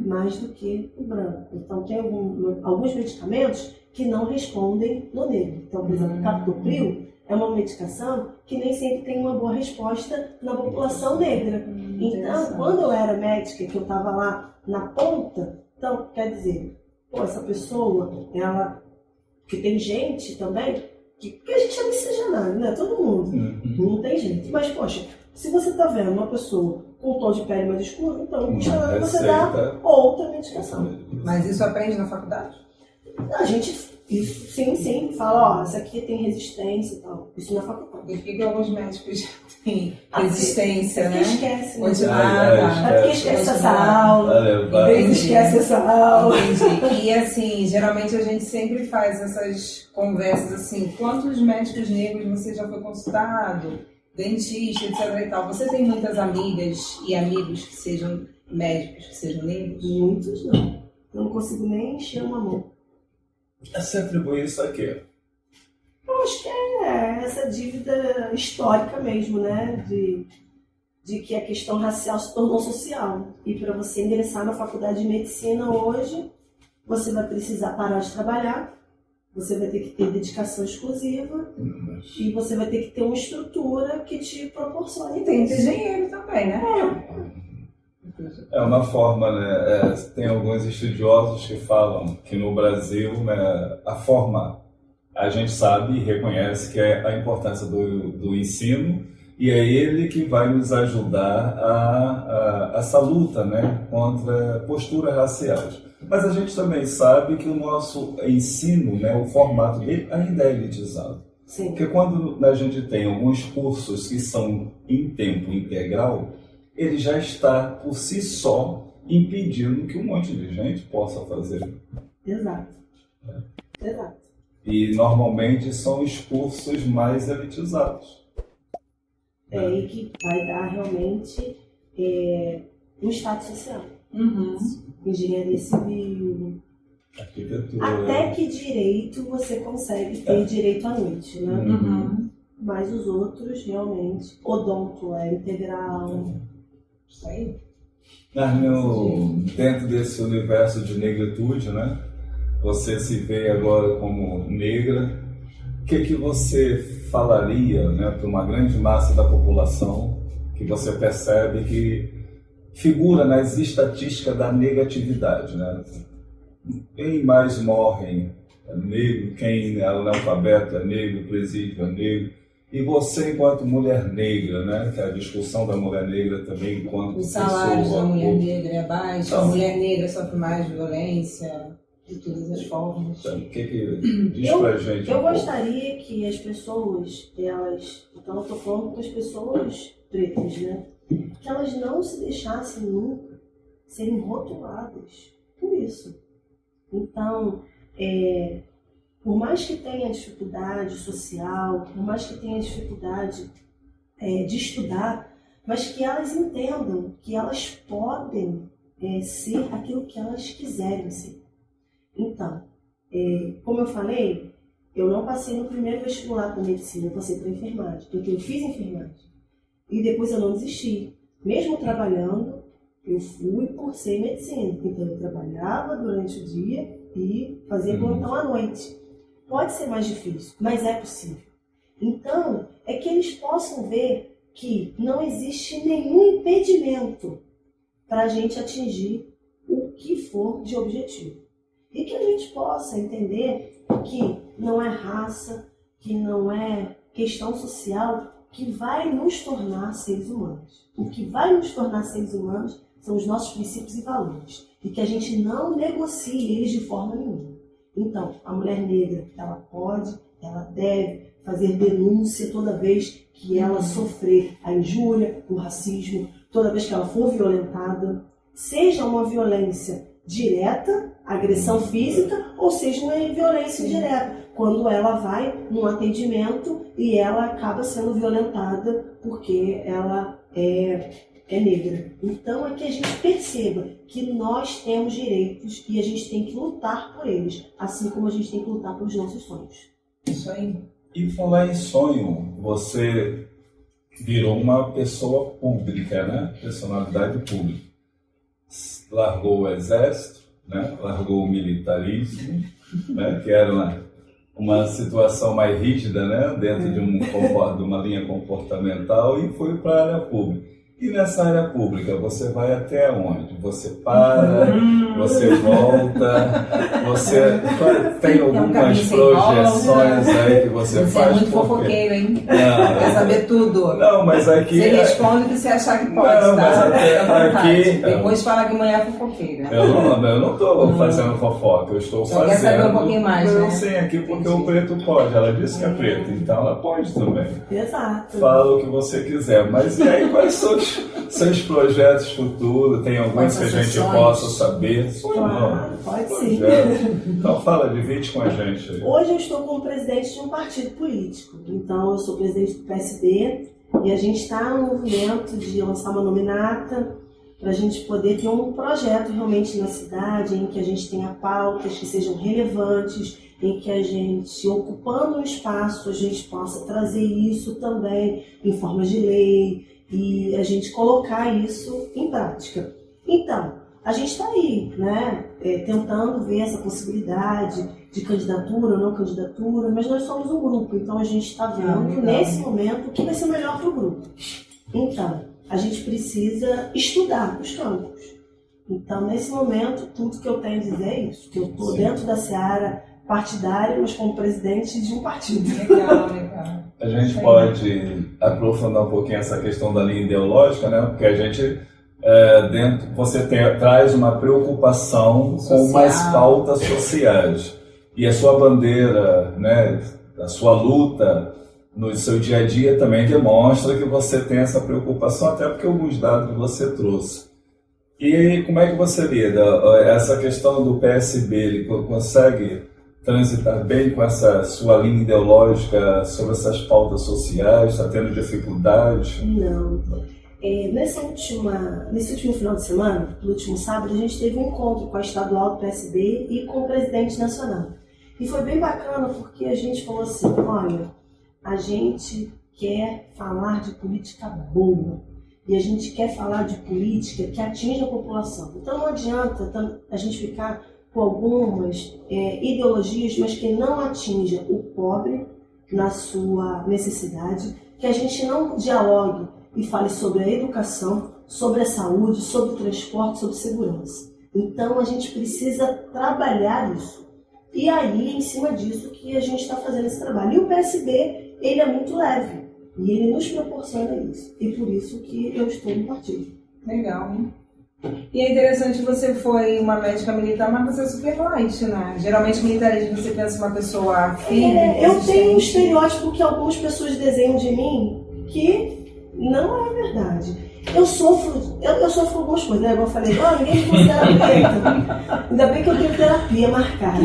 mais do que no branco. Então tem alguns medicamentos que não respondem no negro. Então, por exemplo, o captopril é uma medicação que nem sempre tem uma boa resposta na população negra. Então, quando eu era médica, que eu estava lá na ponta Então, quer dizer, essa pessoa, ela... Porque tem gente também, que a gente é miscigenado, né? Todo mundo. Não tem jeito. Mas, poxa, se você tá vendo uma pessoa com um tom de pele mais escuro, então você dá outra medicação. Mas isso aprende na faculdade? A gente, sim, fala, isso aqui tem resistência e tal. Isso na faculdade. E por que alguns médicos já têm resistência, né? Esquece, né? É porque esquece essa aula. Eles esquecem essa aula. Entendi. E assim, geralmente a gente sempre faz essas conversas assim, quantos médicos negros você já foi consultado? Dentista, etc e tal. Você tem muitas amigas e amigos que sejam médicos, que sejam negros? Muitos não. Eu não consigo nem encher uma mão. Você atribui isso a quê? Eu acho que é essa dívida histórica mesmo, né? De que a questão racial se tornou social. E para você ingressar na faculdade de medicina hoje, você vai precisar parar de trabalhar, você vai ter que ter dedicação exclusiva e você vai ter que ter uma estrutura que te proporcione. E tem engenheiro também, né? É uma forma, né? Tem alguns estudiosos que falam que no Brasil, né, a forma, a gente sabe e reconhece que é a importância do ensino, e é ele que vai nos ajudar a essa luta, né, contra posturas raciais. Mas a gente também sabe que o nosso ensino, né, o formato dele ainda é elitizado. Sim. Porque quando a gente tem alguns cursos que são em tempo integral, ele já está, por si só, impedindo que um monte de gente possa fazer. Exato. Exato. E, normalmente, são os cursos mais elitizados. E que vai dar, realmente, um status social. Engenharia civil. Arquitetura. Até que direito você consegue ter direito à noite, né? Mas os outros, realmente, odonto é integral. Isso aí. Dentro desse universo de negritude, né? Você se vê agora como negra. O que você falaria, né, para uma grande massa da população que você percebe que figura nas estatísticas da negatividade, né? Quem mais morrem é negro, quem é analfabeto é negro, presídio é negro. E você, enquanto mulher negra, né? Que é a discussão da mulher negra também enquanto os salários pessoa, da mulher negra é baixo, a mulher negra sofre mais violência de todas as formas. Então, o que diz pra gente? Eu gostaria que as pessoas, então eu estou falando das pessoas pretas, né? Que elas não se deixassem nunca serem rotuladas por isso. Então, por mais que tenha dificuldade social, por mais que tenha dificuldade de estudar, mas que elas entendam que elas podem ser aquilo que elas quiserem ser. Então, como eu falei, eu não passei no primeiro vestibular para medicina, eu passei para enfermagem, porque eu fiz enfermagem. E depois eu não desisti. Mesmo trabalhando, eu fui cursei medicina. Então eu trabalhava durante o dia e fazia plantão à noite. Pode ser mais difícil, mas é possível. Então, é que eles possam ver que não existe nenhum impedimento para a gente atingir o que for de objetivo. E que a gente possa entender que não é raça, que não é questão social que vai nos tornar seres humanos. O que vai nos tornar seres humanos são os nossos princípios e valores. E que a gente não negocie eles de forma nenhuma. Então, a mulher negra, ela pode, ela deve fazer denúncia toda vez que ela sofrer a injúria, o racismo, toda vez que ela for violentada, seja uma violência direta, agressão física, ou seja uma violência indireta, quando ela vai num atendimento e ela acaba sendo violentada porque ela é negra. Então é que a gente perceba que nós temos direitos e a gente tem que lutar por eles, assim como a gente tem que lutar pelos nossos sonhos. Isso aí. E falar em sonho, você virou uma pessoa pública, né? Personalidade pública. Largou o exército, né? Largou o militarismo, né? Que era uma situação mais rígida, né? Dentro de uma linha comportamental, e foi para a área pública. E nessa área pública, você vai até onde? Você para, você volta, você tem algumas projeções aí que você faz? Você é muito fofoqueiro, hein? Não, quer saber tudo. Não, mas aqui... Você responde o que você achar que pode, não, tá? Mas aqui... Depois fala que mulher é fofoqueira. Eu não estou fazendo fofoca, eu estou fazendo... Quer saber um pouquinho mais, né? né? Sim, aqui porque o preto pode, ela disse que é preto, então ela pode também. Exato. Fala o que você quiser, mas e aí quais são os seus projetos futuros? Tem alguns que a gente possa saber? Claro, pode sim. Então fala, divide com a gente aí. Hoje eu estou como presidente de um partido político, então eu sou presidente do PSB e a gente está no movimento de lançar uma nominata para a gente poder ter um projeto realmente na cidade em que a gente tenha pautas que sejam relevantes, em que a gente, ocupando um espaço, a gente possa trazer isso também em forma de lei e a gente colocar isso em prática. Então, a gente está aí, né, tentando ver essa possibilidade de candidatura ou não candidatura, mas nós somos um grupo, então a gente está vendo nesse momento o que vai ser melhor para o grupo. Então, a gente precisa estudar os campos. Então, nesse momento, tudo que eu tenho a dizer é isso, que eu estou dentro da seara partidária, mas como presidente de um partido. Legal. A gente pode aprofundar um pouquinho essa questão da linha ideológica, né? Porque a gente, você traz uma preocupação com as pautas sociais. E a sua bandeira, né, a sua luta no seu dia a dia também demonstra que você tem essa preocupação, até porque alguns dados você trouxe. E como é que você lida? Essa questão do PSB, ele consegue transitar bem com essa sua linha ideológica sobre essas pautas sociais? Está tendo dificuldades? Não. Nesse último final de semana, no último sábado, a gente teve um encontro com a estadual do PSB e com o presidente nacional. E foi bem bacana porque a gente falou assim, olha, a gente quer falar de política boa e a gente quer falar de política que atinja a população. Então não adianta a gente ficar com algumas ideologias, mas que não atinja o pobre na sua necessidade, que a gente não dialogue e fale sobre a educação, sobre a saúde, sobre o transporte, sobre segurança. Então a gente precisa trabalhar isso. E aí, em cima disso, que a gente está fazendo esse trabalho. E o PSB, ele é muito leve. E ele nos proporciona isso. E por isso que eu estou no partido. Legal, hein? E é interessante, você foi uma médica militar, mas você é super light, né? Geralmente, militarismo, você pensa uma pessoa firme. Eu tenho um estereótipo que algumas pessoas desenham de mim que não é verdade. Eu sofro algumas coisas, né? Igual eu falei, ninguém me considera preta. Ainda bem que eu tenho terapia marcada.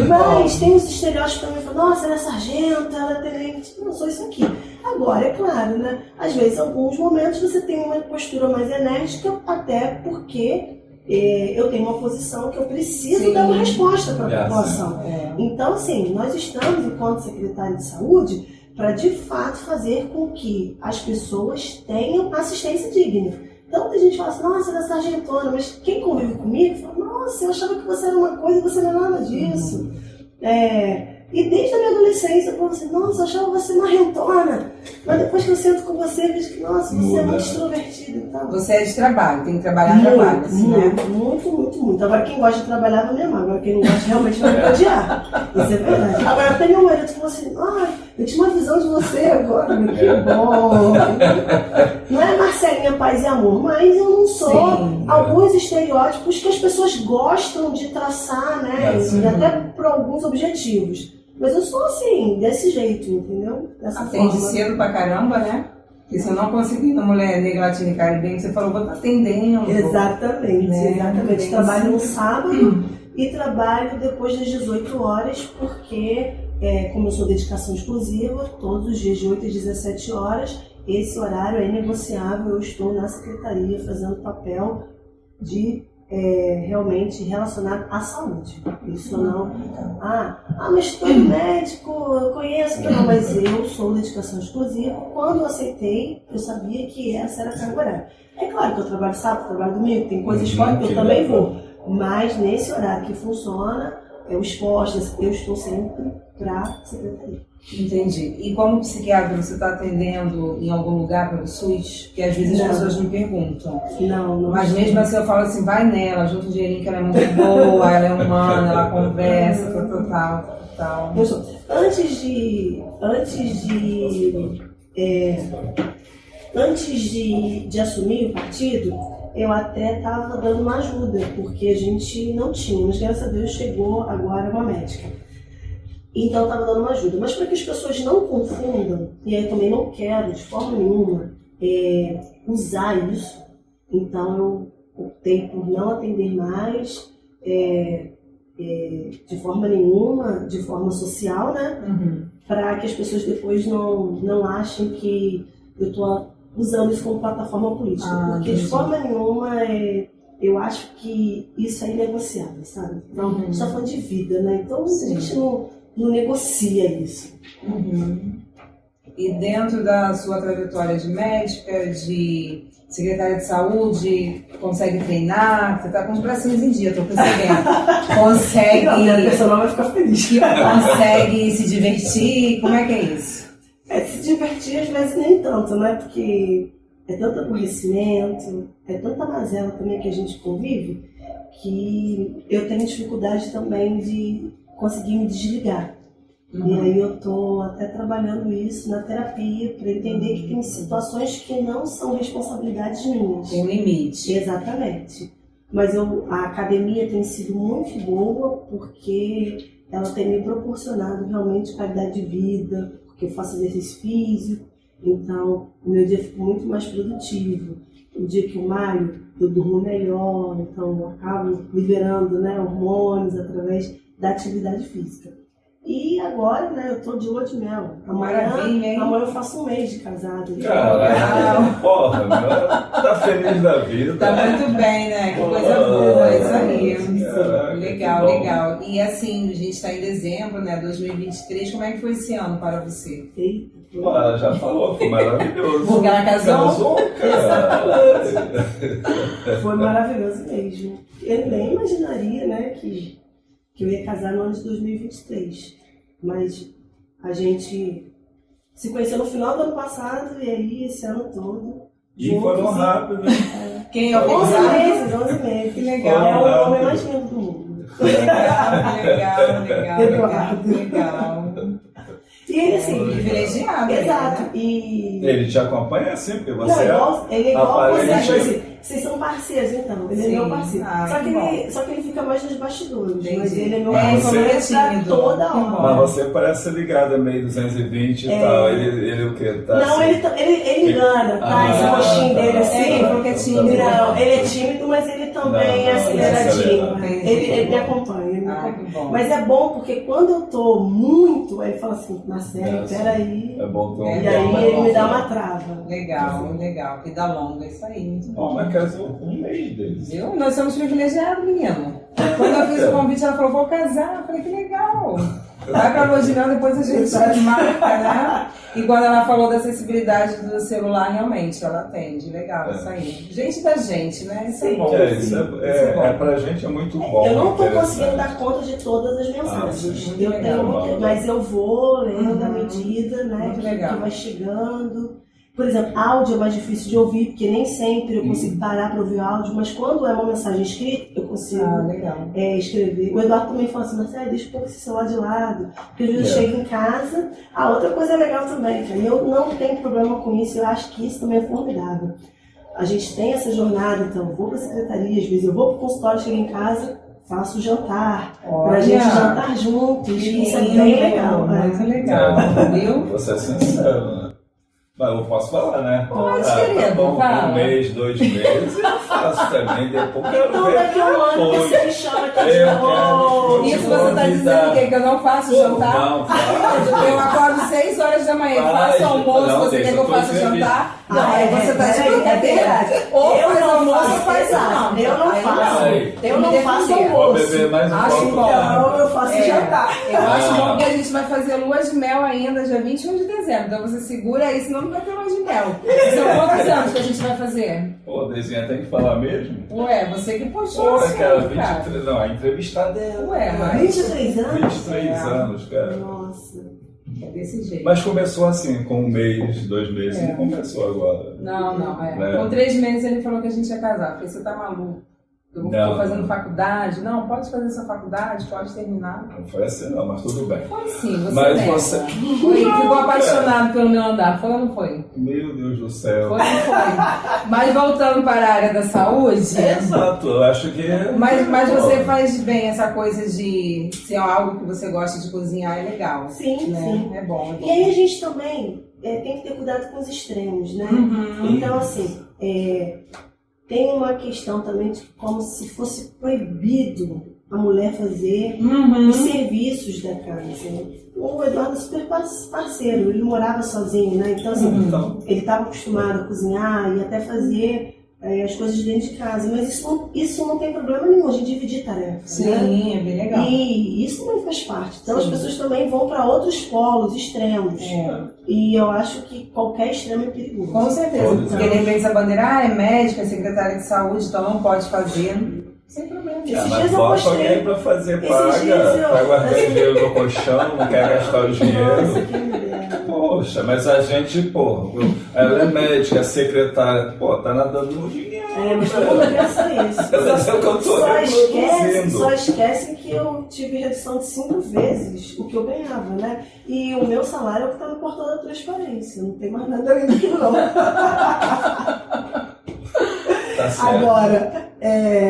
Mas tem uns estereótipos também, nossa, ela é sargento, ela é tenente. Não, sou isso aqui. Agora, é claro, né? Às vezes, em alguns momentos, você tem uma postura mais enérgica, até porque eu tenho uma posição que eu preciso dar uma resposta para a população. Então, assim, nós estamos, enquanto secretário de saúde, para de fato fazer com que as pessoas tenham assistência digna. Então, muita gente fala assim, nossa, ela é sargentona, mas quem convive comigo fala, nossa, eu achava que você era uma coisa e você não é nada disso. E desde a minha adolescência, eu falo assim, nossa, eu achava você marrentona, mas depois que eu sento com você, eu vejo que, nossa, você é muito extrovertida e tal. Você é de trabalho, tem que trabalhar trabalho, assim, né? Muito. Agora, quem gosta de trabalhar vai me amar, agora quem não gosta realmente vai me odiar. Isso é verdade. Agora, até meu marido falou assim, eu tinha uma visão de você agora, que bom. Não é Marcelinha Paz e Amor, mas eu não sou alguns estereótipos que as pessoas gostam de traçar, né? E até por alguns objetivos. Mas eu sou assim, desse jeito, entendeu? Dessa forma. Atende cedo pra caramba, né? Porque se eu não conseguir uma mulher negra, latina e caribenha, você falou, vou estar atendendo. Exatamente, exatamente. Trabalho no sábado e trabalho depois das 18 horas, porque, como eu sou dedicação exclusiva, todos os dias de 8 às 17 horas, esse horário é negociável, eu estou na secretaria fazendo papel de realmente relacionado à saúde. Isso não... mas todo médico, eu conheço, não, mas eu sou dedicação exclusiva. Quando eu aceitei, eu sabia que essa era a carga horária. É claro que eu trabalho sábado, trabalho domingo, tem coisas fora que eu também vou. Mas nesse horário que funciona, o esporte, eu estou sempre para a secretaria. Entendi. E como psiquiatra, você está atendendo em algum lugar pelo SUS? Que às vezes as pessoas me perguntam. Não. Mas mesmo assim eu falo assim, vai nela, junta um dinheirinho que ela é muito boa, ela é humana, ela conversa, tal. Antes de assumir o partido, eu até estava dando uma ajuda, porque a gente não tinha, mas graças a Deus chegou agora uma médica. Então eu estava dando uma ajuda. Mas para que as pessoas não confundam, e aí eu também não quero de forma nenhuma usar isso, então eu optei por não atender mais de forma nenhuma, de forma social, né? Para que as pessoas depois não achem que eu estou usando isso como plataforma política. Porque de forma nenhuma eu acho que isso é inegociável, sabe? Então, a gente está falando de vida, né? Então a gente não negocia isso. E dentro da sua trajetória de médica, de secretária de saúde, consegue treinar? Você está com os bracinhos em dia, estou percebendo. Consegue... A pessoa vai ficar feliz. Consegue se divertir? Como é que é isso? Se divertir às vezes nem tanto, né? Porque é tanto aborrecimento, é tanta mazela também que a gente convive, que eu tenho dificuldade também de conseguir me desligar. E aí eu tô até trabalhando isso na terapia para entender que tem situações que não são responsabilidades minhas. Tem um limite. Exatamente. Mas a academia tem sido muito boa porque ela tem me proporcionado realmente qualidade de vida, porque eu faço exercício físico, então o meu dia fica muito mais produtivo. O dia que eu malho, eu durmo melhor, então eu acabo liberando, né, hormônios através da atividade física. E agora, né, eu tô de lua de mel. Amanhã eu faço um mês de casado. Caralho, porra, meu, tá feliz da vida. Tá muito bem, né? Que coisa boa, é isso aí. Caraca, Legal. E assim, a gente tá em dezembro, né, 2023, como é que foi esse ano para você? Eita. Ela já falou, foi maravilhoso. Porque ela casou? Cara. Foi maravilhoso mesmo. Eu nem imaginaria, né, que eu ia casar no ano de 2023. Mas a gente se conheceu no final do ano passado e aí esse ano todo. E foram rápido. Quem é o 11 meses. Que legal. É o homem mais lindo do mundo. Legal. E ele assim, privilegiado. Exato. Né? E ele te acompanha sempre, porque você ele é igual você, aparente... assim, vocês são parceiros então, ele é meu parceiro. Só que ele fica mais nos bastidores, Entendi. Mas ele é meu parceiro toda hora. Mas você parece ligada meio 220 e tal, ele o quê? Tá não, assim? ele engana, tá? Esse rostinho dele assim, porque é tímido. Não, ele é tímido, mas ele também é aceleradinho. Ele me acompanha, Mas é bom porque quando eu tô muito, aí ele fala assim, Marcelo, peraí. É bom ter um... E aí ele me dá uma trava. Legal. Vida longa, isso aí, muito bom. Mas casou um mês deles. Viu? Nós somos privilegiados, menino. Quando eu fiz o convite, ela falou, vou casar. Eu falei, que legal. Vai pra lua de mel, depois a gente marca, né? E quando ela falou da acessibilidade do celular, realmente, ela atende. Legal, isso aí. Gente da gente, né? Isso é bom. Pra gente é muito bom. Eu não tô conseguindo dar conta de todas as mensagens. Mas eu vou lendo à medida, né? Que vai chegando. Por exemplo, áudio é mais difícil de ouvir, porque nem sempre eu consigo parar para ouvir o áudio, mas quando é uma mensagem escrita, eu consigo escrever. O Eduardo também fala assim, mas deixa um pouco esse celular de lado, porque às vezes eu chego em casa. Outra coisa legal também, que eu não tenho problema com isso, eu acho que isso também é formidável. A gente tem essa jornada, então, eu vou para a secretaria, às vezes eu vou para o consultório, chego em casa, faço jantar, pra gente jantar juntos, isso é bem legal. Muito legal, viu? Você é sincero, né? Mas eu posso falar, né? Pode, querido, tá bom, fala. 1 mês, 2 meses, eu faço também, depois então daqui a um ano você me chama aqui de novo. Isso você tá dizendo o quê? Que eu não faço jantar? Não, faço. Eu acordo 6 horas da manhã, faço almoço, você quer que eu faça jantar? Não, você tá de brincadeira. Ou faz almoço ou faz jantar. Eu não faço. Eu não faço Vou almoço. beber mais um pouco. Então eu faço jantar. Eu acho bom que a gente vai fazer lua de mel ainda, dia 21 de dezembro. Então você segura aí, senão não vai ter lua de mel. São quantos anos que a gente vai fazer? Pô, Dezinha, tem que falar mesmo? Ué, você que postou Pô, assim, cara, cara. 23, não, a entrevistada é... Ué, mas 23 anos? 23 anos, cara. Nossa. é desse jeito. Mas começou assim, com 1 mês, 2 meses, não começou agora. Não, É. Com 3 meses ele falou que a gente ia casar. Eu falei, você tá maluco? Eu Não. tô fazendo faculdade. Não, pode fazer essa faculdade, pode terminar. Não foi assim não, mas tudo bem. Foi sim, você Mas nega. você- Foi, ficou apaixonado pelo meu andar. Foi ou não foi? Meu Deus do céu. Foi ou não foi? Mas voltando para a área da saúde... Exato, eu acho que... Mas você faz bem essa coisa de ser algo que você gosta de cozinhar, é legal. Sim, né? sim. É bom. E aí a gente também tem que ter cuidado com os extremos, né? Uhum. Então, assim, tem uma questão também de como se fosse proibido a mulher fazer Uhum. os serviços da casa. O Eduardo é super parceiro, ele morava sozinho, né? Então, assim, Então, ele estava acostumado a cozinhar e até fazer as coisas dentro de casa. Mas isso não tem problema nenhum, a gente dividir tarefas, né? Sim, é bem legal. E isso também faz parte. Então, Sim. as pessoas também vão para outros polos extremos. É. E eu acho que qualquer extremo é perigoso. Com certeza, Todos, porque de repente a bandeira é médica, é secretária de saúde, então não pode fazer. Sem problema. Esses mas dias eu bota postei. alguém pra fazer, Esses paga, dias eu- vai guardar dinheiro no colchão, não quer gastar o Nossa, dinheiro. quem me dera. Poxa, mas a gente, pô, ela é médica, secretária, pô, tá nadando no dinheiro. Mas todo mundo pensa isso. Mas é o que eu tô reproduzindo. Só esquecem que eu tive redução de 5 vezes o que eu ganhava, né? E o meu salário é o que está no portal da transparência. Não tem mais nada além daquilo, não. Tá certo. Agora,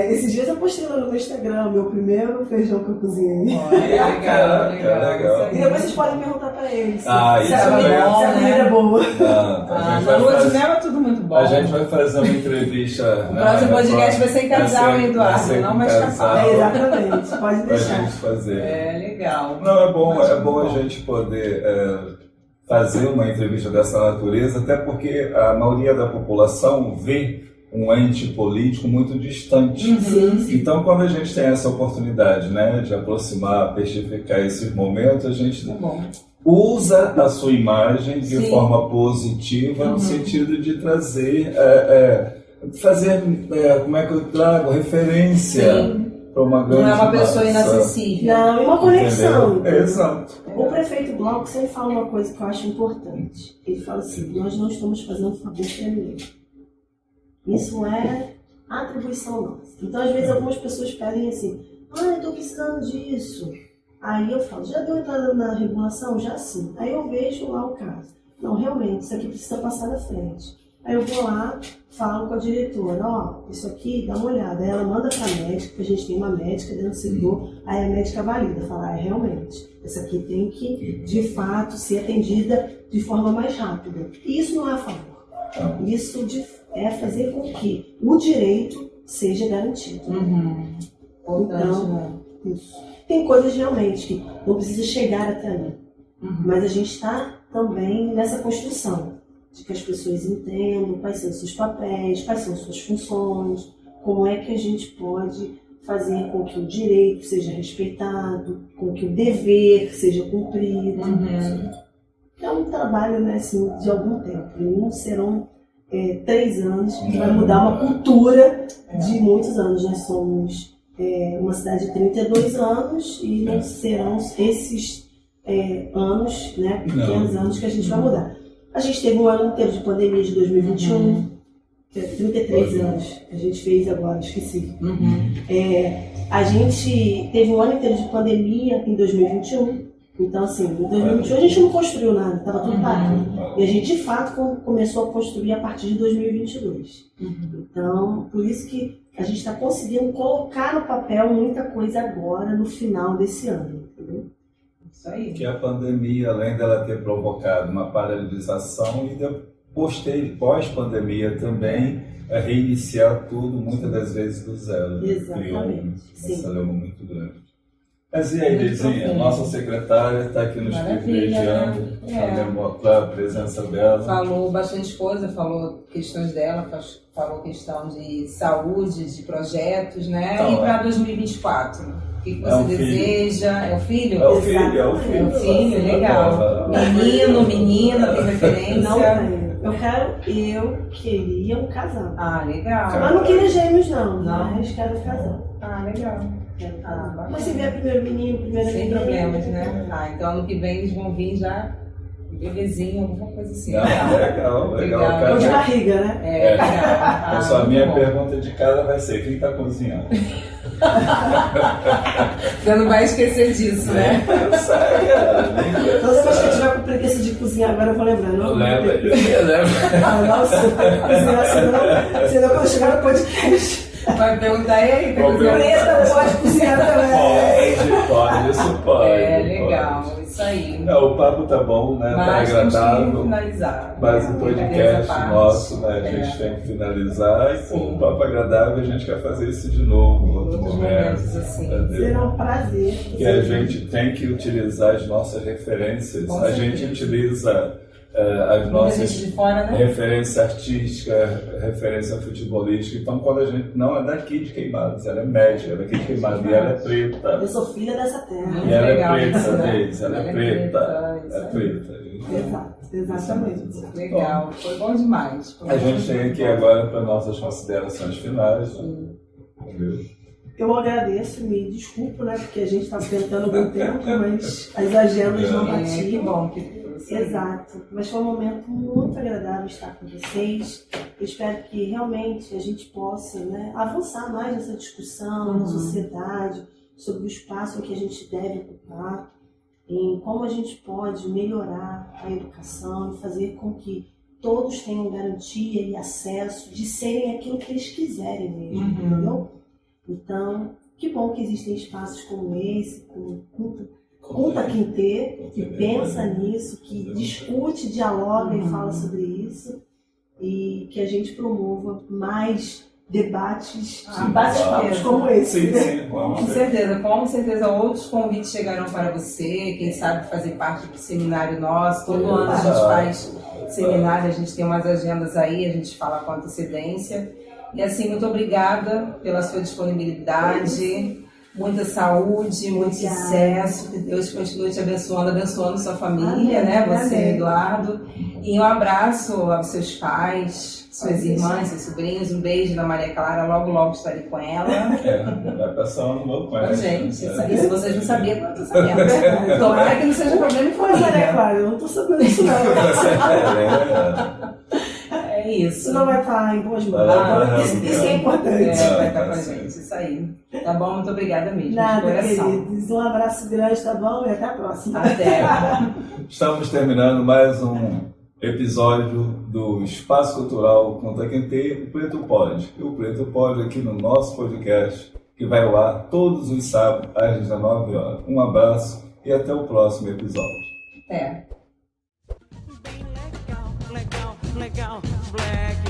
esses dias eu postei lá no meu Instagram, meu primeiro feijão que eu cozinhei. Olha, Caraca, legal. legal. E depois vocês podem perguntar pra eles Ah, se isso a é comida bom, se a comida é boa. Não, a gente Na vai lua de fazer... mel é tudo muito bom. A gente vai fazer uma entrevista. O próximo podcast vai ser em casal, hein, Eduardo? Não vai escapar. Exatamente, pode Pra deixar. gente fazer. É legal. Não, é bom a gente poder fazer uma entrevista dessa natureza, até porque a maioria da população vê um ente político muito distante. Uhum. Então, quando a gente tem essa oportunidade, né, de aproximar, testificar esses momentos, a gente Tá bom. usa a sua imagem de Sim. forma positiva, no sentido de trazer, fazer, como é que eu trago, referência Sim. para uma grande Não é uma pessoa massa. inacessível. Não, e uma conexão. Entendeu? entendeu? Exato. O prefeito Glauco sempre fala uma coisa que eu acho importante. Ele fala assim, nós não estamos fazendo favor para ninguém. Isso é atribuição nossa. Então, às vezes, algumas pessoas pedem assim, eu estou precisando disso. Aí eu falo, já deu entrada na regulação? Já sim. Aí eu vejo lá o caso. Não, realmente, isso aqui precisa passar na frente. Aí eu vou lá, falo com a diretora, isso aqui, dá uma olhada. Aí ela manda para a médica, porque a gente tem uma médica dentro do setor, aí a médica valida, fala, realmente, essa aqui tem que, de fato, ser atendida de forma mais rápida. E isso não é a favor. Isso é fazer com que o direito seja garantido. Uhum. Importante, Então, né? Isso. Tem coisas realmente que não precisa chegar até ali. Uhum. Mas a gente está também nessa construção de que as pessoas entendam quais são os seus papéis, quais são as suas funções, como é que a gente pode fazer com que o direito seja respeitado, com que o dever seja cumprido. Uhum. É um trabalho, né, assim, de algum tempo. Não serão 3 anos que vai mudar uma cultura de muitos anos. Nós somos uma cidade de 32 anos e não serão esses anos, né, pequenos anos que a gente vai mudar. A gente teve um ano inteiro de pandemia de 2021, que é 33 anos que a gente fez agora, esqueci. Uhum. A gente teve um ano inteiro de pandemia em 2021. Então, assim, em 2021 a gente não construiu nada, estava tudo parado. E a gente, de fato, começou a construir a partir de 2022. Então, por isso que a gente está conseguindo colocar no papel muita coisa agora, no final desse ano. Entendeu? Isso aí. Que a pandemia, além dela ter provocado uma paralisação, e pós-pandemia também reiniciar tudo, muitas das vezes do zero. Exatamente. Criou um problema muito grande. Mas e aí, Muito Lizinha, profundo. nossa secretária está aqui nos Maravilha, privilegiando, né? para a presença dela. Falou bastante coisa, falou questões dela, falou questão de saúde, de projetos, né? Então, e para 2024? O que você um filho. deseja? É o filho? É o filho, É o filho, legal. Ela- Menino, menina, tem referência? Não tenho. Eu queria um casal. Ah, legal. Mas não queria gêmeos, não. Não. Mas quero um casal. Ah, legal. Quero um Ah, casal. bacana. Mas se vier primeiro menino, primeira Sem menina. problemas, né? Ah, então ano que vem eles vão vir já bebezinho, alguma coisa assim. Não, legal. Legal. Ou de Cara, barriga, né? É, legal. Ah, só a muito minha bom. pergunta de cara vai ser: quem está cozinhando? Você não vai esquecer disso, né? Toda vez que eu tiver com preguiça de cozinhar, agora eu vou lembrar. Não, Leva. Ah, nossa, cozinhar, senão quando eu chegar no podcast, Vai perguntar e aí, tá Vou cozinhando? preta pode cozinhar também. Pode, isso pode. É, legal, isso aí. Não, o papo tá bom, né? Tá Mas temos que agradável. finalizar. Mas o Brincadeiras podcast à parte. nosso, né? A gente tem que finalizar. E com um papo agradável, a gente quer fazer isso de novo, em outro Outros momento. momentos assim. Entendeu? Será um prazer. Que a gente tem que utilizar as nossas referências. Com A gente certeza. utiliza as Muita nossas gente de fora, né? referência artística, referência futebolística. Então, quando a gente não é daqui de Queimados, ela é médica, ela é daqui de Queimados e ela é preta. Eu sou filha dessa terra. Muito E ela legal é preta isso, né? deles, ela é preta. isso É aí. preta. Exato, exatamente. Legal, foi bom demais. Foi A bom gente tem demais. aqui agora para nossas considerações finais. Entendeu? Eu agradeço, me desculpo, né? Porque a gente está tentando algum tempo, mas as agendas não É, que batiam. bom que você... Exato, mas foi um momento muito agradável estar com vocês. Eu espero que realmente a gente possa, né, avançar mais nessa discussão na sociedade sobre o espaço que a gente deve ocupar, em como a gente pode melhorar a educação e fazer com que todos tenham garantia e acesso de serem aquilo que eles quiserem mesmo, entendeu? Então, que bom que existem espaços como esse, como Conta Quintê, que pensa nisso, que discute, dialoga e fala sobre isso, e que a gente promova mais debates e bate-papos como esse. Sim, Com certeza outros convites chegarão para você, quem sabe fazer parte do seminário nosso. Todo ano a gente faz seminário, a gente tem umas agendas aí, a gente fala com antecedência. E assim, muito obrigada pela sua disponibilidade, muita saúde, muito sucesso, que Deus continue te abençoando, abençoando sua família, né? Você, Eduardo. E um abraço aos seus pais, suas irmãs, seus sobrinhos, um beijo da Maria Clara, logo logo estarei com ela. Vai passar um novo com ela. Gente, isso aí, se vocês não sabiam, eu tô sabendo. Tomara que não seja problema em Mas, família. claro, eu não tô sabendo isso não. É isso. Isso não vai estar em boas mãos. Isso que é importante. Vai estar com a gente, isso aí. Tá bom? Muito obrigada mesmo, de Nada, coração. queridos. Um abraço grande, tá bom? E até a próxima. Até. Estamos terminando mais um episódio do Espaço Cultural Conta Quintê, o Preto Pode. E o Preto Pode aqui no nosso podcast, que vai ao ar todos os sábados às 19 horas. Um abraço e até o próximo episódio. Até. Legal, black